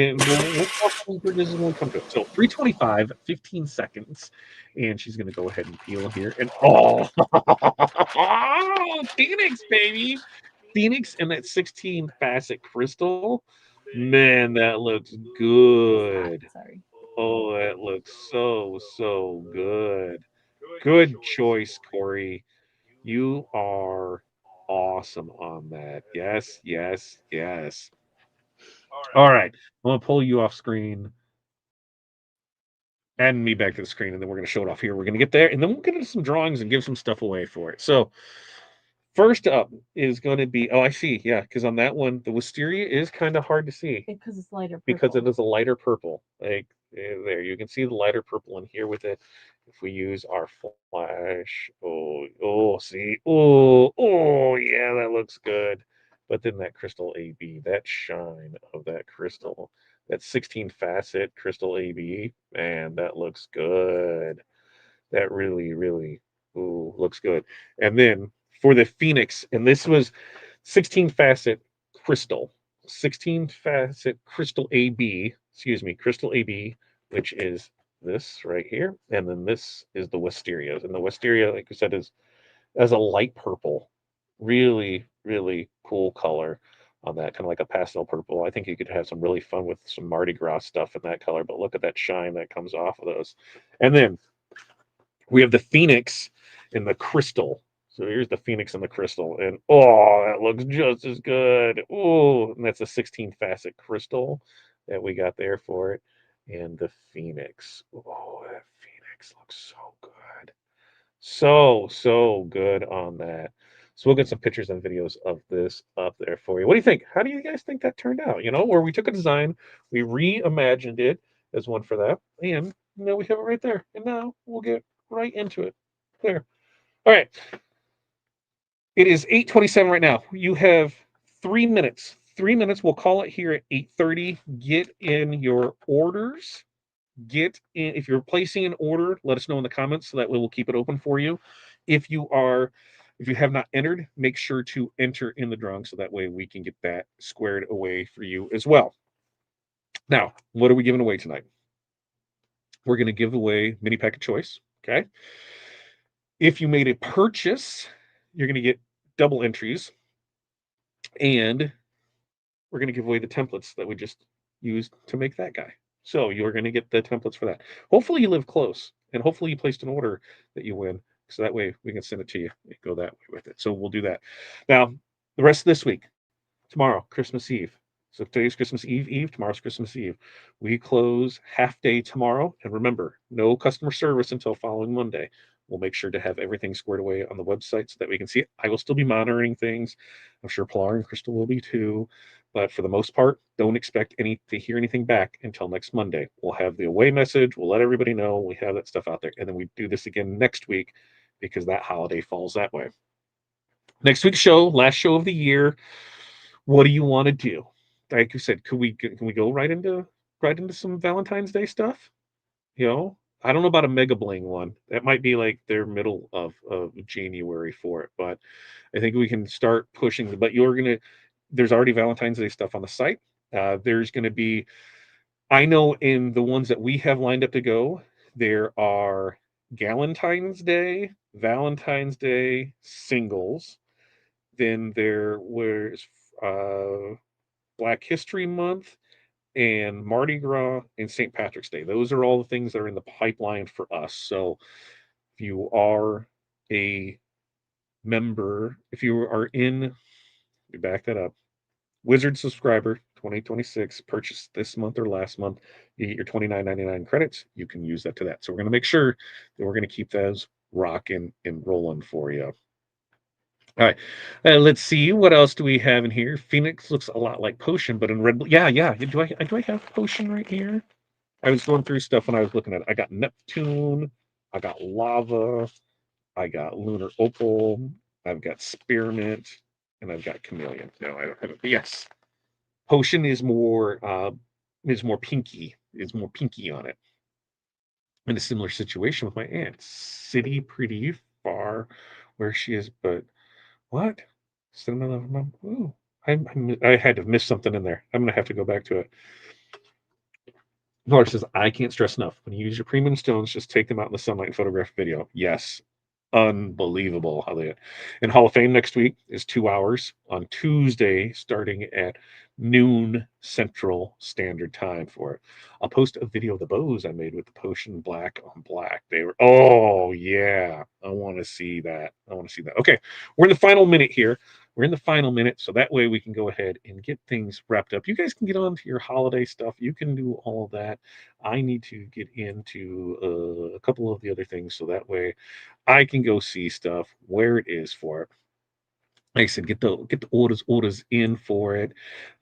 Speaker 1: talk about this when we come to it. So 325, 15 seconds, and she's going to go ahead and peel here. And Phoenix, baby, Phoenix, and that 16 facet crystal. Man, that looks good.
Speaker 3: Sorry.
Speaker 1: Oh, that looks so good. Good choice, Corey. You are awesome on that. Yes, yes, yes. All right. I'm going to pull you off screen and me back to the screen, and then we're going to show it off here. We're going to get there, and then we'll get into some drawings and give some stuff away for it. So, first up is going to be, I see. Yeah, because on that one, the wisteria is kind of hard to see
Speaker 3: Because it's lighter purple.
Speaker 1: because it is a lighter purple. Like there, you can see the lighter purple in here with it. If we use our flash, see, yeah, that looks good. But then that crystal AB, that shine of that crystal, that 16 facet crystal AB, man, that looks good. That really, really, looks good. And then for the Phoenix, and this was 16 facet crystal, 16 facet crystal AB, crystal AB, which is this right here. And then this is the wisteria. And the wisteria, like I said, is as a light purple. Really, really cool color on that, kind of like a pastel purple. I think you could have some really fun with some Mardi Gras stuff in that color, but look at that shine that comes off of those. And then we have the Phoenix and the crystal. So here's the Phoenix and the crystal, and that looks just as good. Oh, and that's a 16 facet crystal that we got there for it, and the Phoenix. Oh, that Phoenix looks so good, so good on that. So we'll get some pictures and videos of this up there for you. What do you think? How do you guys think that turned out? Where we took a design, we reimagined it as one for that, and we have it right there. And now we'll get right into it. There. All right. It is 8:27 right now. You have 3 minutes. 3 minutes. We'll call it here at 8:30. Get in your orders. Get in. If you're placing an order, let us know in the comments so that way we'll keep it open for you. If you have not entered, make sure to enter in the drawing so that way we can get that squared away for you as well. Now, what are we giving away tonight? We're going to give away mini pack of choice. Okay. If you made a purchase, you're going to get double entries, and we're going to give away the templates that we just used to make that guy. So you're going to get the templates for that. Hopefully you live close, and hopefully you placed an order that you win, so that way we can send it to you and go that way with it. So we'll do that. Now, the rest of this week, tomorrow, Christmas Eve. So today's Christmas Eve, tomorrow's Christmas Eve. We close half day tomorrow. And remember, no customer service until following Monday. We'll make sure to have everything squared away on the website so that we can see it. I will still be monitoring things. I'm sure Pilar and Crystal will be too. But for the most part, don't expect to hear anything back until next Monday. We'll have the away message. We'll let everybody know. We have that stuff out there. And then we do this again next week because that holiday falls that way. Next week's show, last show of the year. What do you want to do? Like you said, can we go right into some Valentine's Day stuff? I don't know about a Mega Bling one. That might be like their middle of January for it, but I think we can start pushing. But there's already Valentine's Day stuff on the site. There's gonna be, I know in the ones that we have lined up to go, there are Galentine's Day, Valentine's Day singles. Then there was Black History Month and Mardi Gras and St. Patrick's Day. Those are all the things that are in the pipeline for us. So if you are a member, if you are in, back that up, Wizard subscriber 2026, purchase this month or last month, you get your $29.99 credits. You can use that to that. So we're going to make sure that we're going to keep those rocking and rolling for you. All right, let's see what else do we have in here. Phoenix looks a lot like Potion, but in red. Yeah. Do I have Potion right here? I was going through stuff when I was looking at it. I got Neptune, I got Lava, I got Lunar Opal, I've got Spearmint, and I've got Chameleon. No, I don't have it. But yes, Potion is more pinky. Is more pinky on it. In a similar situation with my aunt. City pretty far where she is, but what? Cinnamon Mom? Ooh, I had to miss something in there. I'm gonna have to go back to it. Laura says, I can't stress enough. When you use your premium stones, just take them out in the sunlight and photograph video. Yes. Unbelievable how they. And Hall of Fame next week is 2 hours on Tuesday, starting at noon Central Standard Time for it. I'll post a video of the bows I made with the Potion black on black. They were, oh yeah, I want to see that. Okay, we're in the final minute here. We're in the final minute, so that way we can go ahead and get things wrapped up. You guys can get on to your holiday stuff. You can do all of that. I need to get into a couple of the other things, so that way I can go see stuff where it is for it. Like I said, get the orders in for it.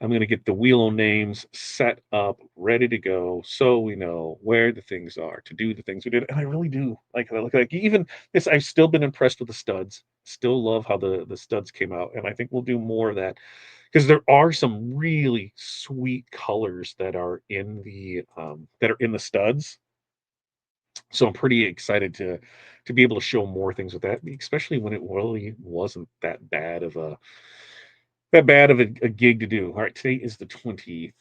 Speaker 1: I'm gonna get the wheel of names set up, ready to go, so we know where the things are to do the things we did. And I really do like even this. I've still been impressed with the studs. Still love how the studs came out, and I think we'll do more of that because there are some really sweet colors that are in the studs. So I'm pretty excited to be able to show more things with that, especially when it really wasn't that bad of a gig to do. All right, today is the 23rd,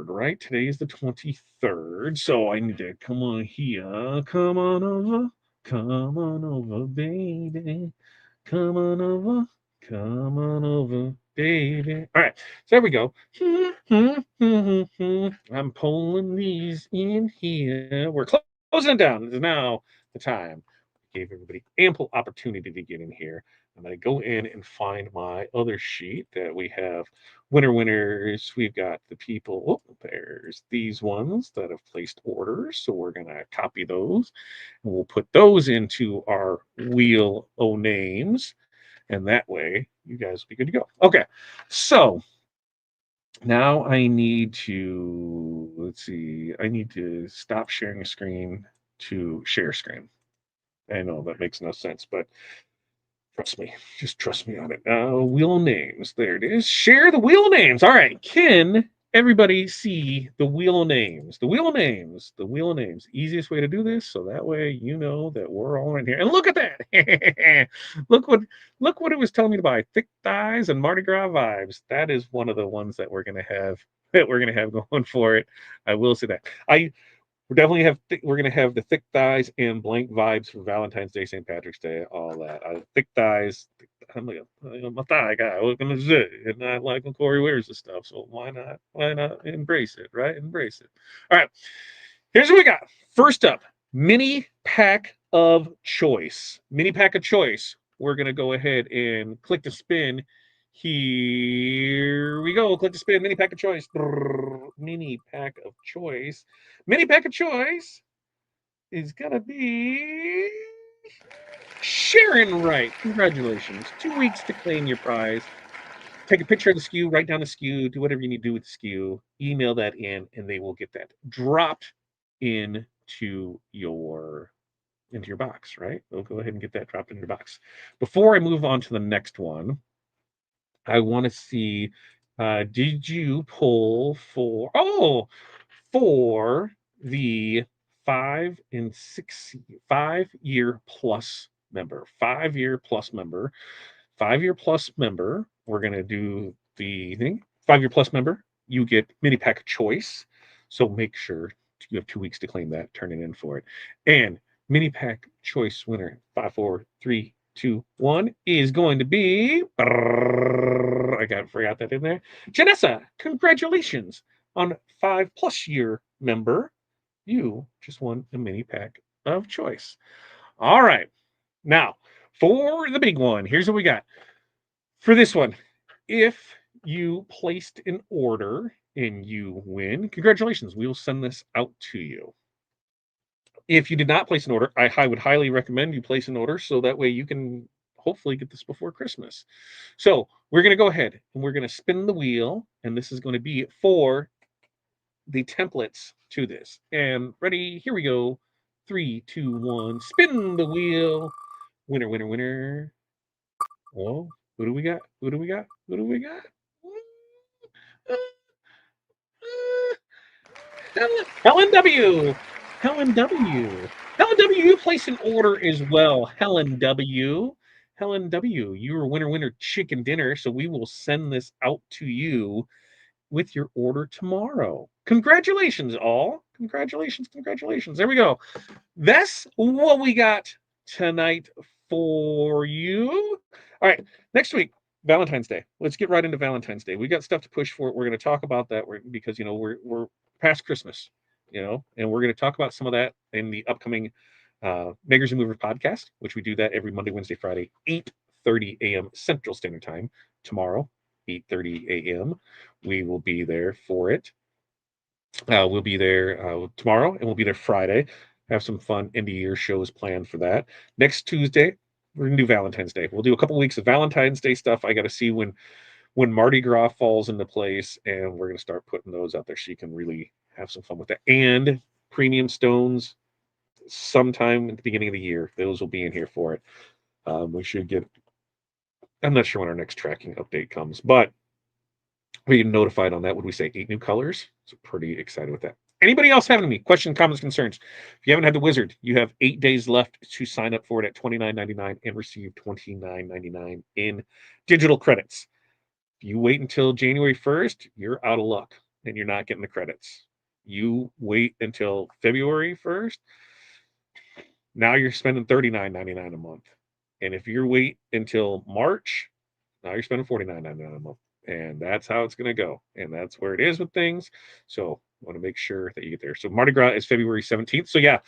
Speaker 1: right? Today is the 23rd. So I need to come on here. Come on over, baby. Come on over. Come on over, baby. All right, so there we go. I'm pulling these in here. We're closing it down. It is now the time. Gave everybody ample opportunity to get in here. I'm going to go in and find my other sheet that we have. Winners. We've got the people. Oh, there's these ones that have placed orders. So we're going to copy those. And we'll put those into our wheel o names. And that way, you guys will be good to go. Okay, so now I need to, let's see, I need to stop sharing a screen to share screen. I know that makes no sense, but trust me, just trust me on it. Wheel names, there it is. Share the wheel names. All right, can everybody see the wheel names? The wheel names, the wheel names. Easiest way to do this, so that way you know that we're all in here. And look at that! look what it was telling me to buy. Thick thighs and Mardi Gras vibes. That is one of the ones that we're gonna have going for it. I will say that. We're gonna have the thick thighs and blank vibes for Valentine's Day, St. Patrick's Day, all that. Thick thighs. I'm a thigh guy. What can I say? And I like when Corey wears the stuff, so why not? Why not embrace it, right? Embrace it. All right. Here's what we got. First up, mini pack of choice. Mini pack of choice. We're gonna go ahead and click the spin. Here we go. Click the spin. Mini pack of choice. Mini pack of choice. Mini pack of choice is gonna be Sharon Wright. Congratulations. 2 weeks to claim your prize. Take a picture of the SKU, write down the SKU, do whatever you need to do with the SKU, email that in, and they will get that dropped into your box, right? They'll go ahead and get that dropped in your box. Before I move on to the next one, I want to see, did you pull for the 5 year plus member, 5 year plus member, 5 year plus member. We're going to do the thing. 5 year plus member, you get mini pack choice. So make sure you have 2 weeks to claim that, turn it in for it. And mini pack choice winner 5, 4, 3, 2, 1 is going to be, forgot that in there. Janessa, congratulations on 5+ year member. You just won a mini pack of choice. All right. Now, for the big one, here's what we got. For this one, if you placed an order and you win, congratulations. We will send this out to you. If you did not place an order, I would highly recommend you place an order so that way you can hopefully get this before Christmas. So we're going to go ahead and we're going to spin the wheel, and this is going to be for the templates to this. And ready, here we go. 3, 2, 1, spin the wheel. Winner, winner, winner. Oh, who do we got? Who do we got? Who do we got? Helen W. Helen W. Helen W. You placed an order as well. Helen W. Helen W. You were winner chicken dinner, so we will send this out to you with your order tomorrow. Congratulations, all. Congratulations, congratulations. There we go. That's what we got tonight for you. All right, next week, Valentine's Day. Let's get right into Valentine's Day. We got stuff to push for. We're going to talk about that because we're past Christmas, and we're going to talk about some of that in the upcoming Makers and Movers podcast, which we do that every Monday, Wednesday, Friday, 8:30 a.m. Central Standard Time. Tomorrow, 8:30 a.m. We will be there for it. We'll be there tomorrow, and we'll be there Friday. Have some fun end of year shows planned for that. Next Tuesday, we're gonna do Valentine's Day. We'll do a couple weeks of Valentine's Day stuff. I got to see when Mardi Gras falls into place, and we're gonna start putting those out there so you can really have some fun with that. And premium stones, sometime at the beginning of the year, those will be in here for it. We should get. I'm not sure when our next tracking update comes, but we get notified on that. Would we say 8 new colors? So pretty excited with that. Anybody else having any questions, comments, concerns? If you haven't had the Wizard, you have 8 days left to sign up for it at $29.99 and receive $29.99 in digital credits. If you wait until January 1st, you're out of luck and you're not getting the credits. You wait until February 1st, now you're spending $39.99 a month. And if you wait until March, now you're spending $49.99 a month. And that's how it's going to go. And that's where it is with things. So I want to make sure that you get there. So Mardi Gras is February 17th. So yeah,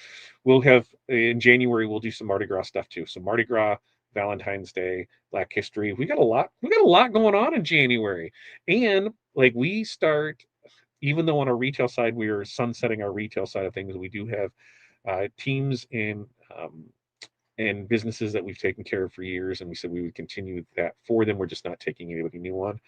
Speaker 1: we'll have in January, we'll do some Mardi Gras stuff too. So Mardi Gras, Valentine's Day, Black History. We got a lot going on in January. And like we start, even though on our retail side, we are sunsetting our retail side of things, we do have teams in and businesses that we've taken care of for years, and we said we would continue that for them. We're just not taking anybody new on.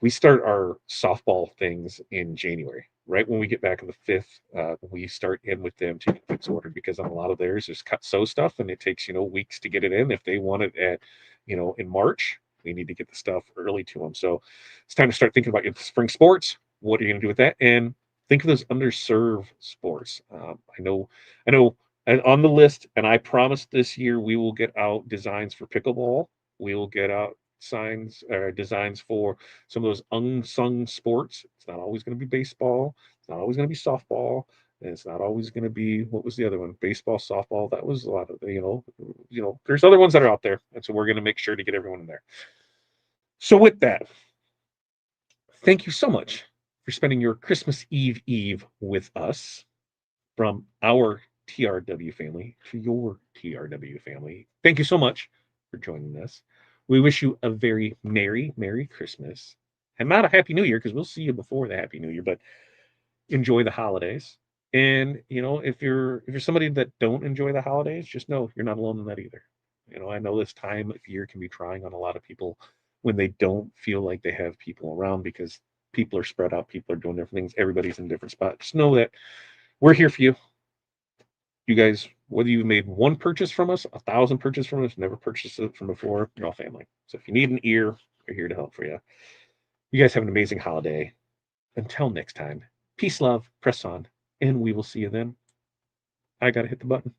Speaker 1: We start our softball things in January, right when we get back on the 5th. We start in with them to get things ordered, because on a lot of theirs is cut sew stuff, and it takes weeks to get it in. If they want it at in March, we need to get the stuff early to them. So it's time to start thinking about your spring sports. What are you going to do with that? And think of those underserved sports. I know, and on the list, and I promise this year we will get out designs for pickleball. We will get out designs for some of those unsung sports. It's not always going to be baseball. It's not always going to be softball. And it's not always going to be, what was the other one? Baseball, softball. That was a lot of, there's other ones that are out there. And so we're going to make sure to get everyone in there. So with that, thank you so much for spending your Christmas Eve with us, from our TRW family to your TRW family. Thank you so much for joining us. We wish you a very Merry Christmas, and not a Happy New Year, because we'll see you before the Happy New Year, but enjoy the holidays. And if you're somebody that don't enjoy the holidays, just know you're not alone in that either. I know this time of year can be trying on a lot of people when they don't feel like they have people around, because people are spread out, people are doing different things, everybody's in different spots. Just know that we're here for you. You guys, whether you made one purchase from us, 1,000 purchases from us, never purchased it from before, you're all family. So if you need an ear, we're here to help for you. You guys have an amazing holiday. Until next time, peace, love, press on, and we will see you then. I got to hit the button.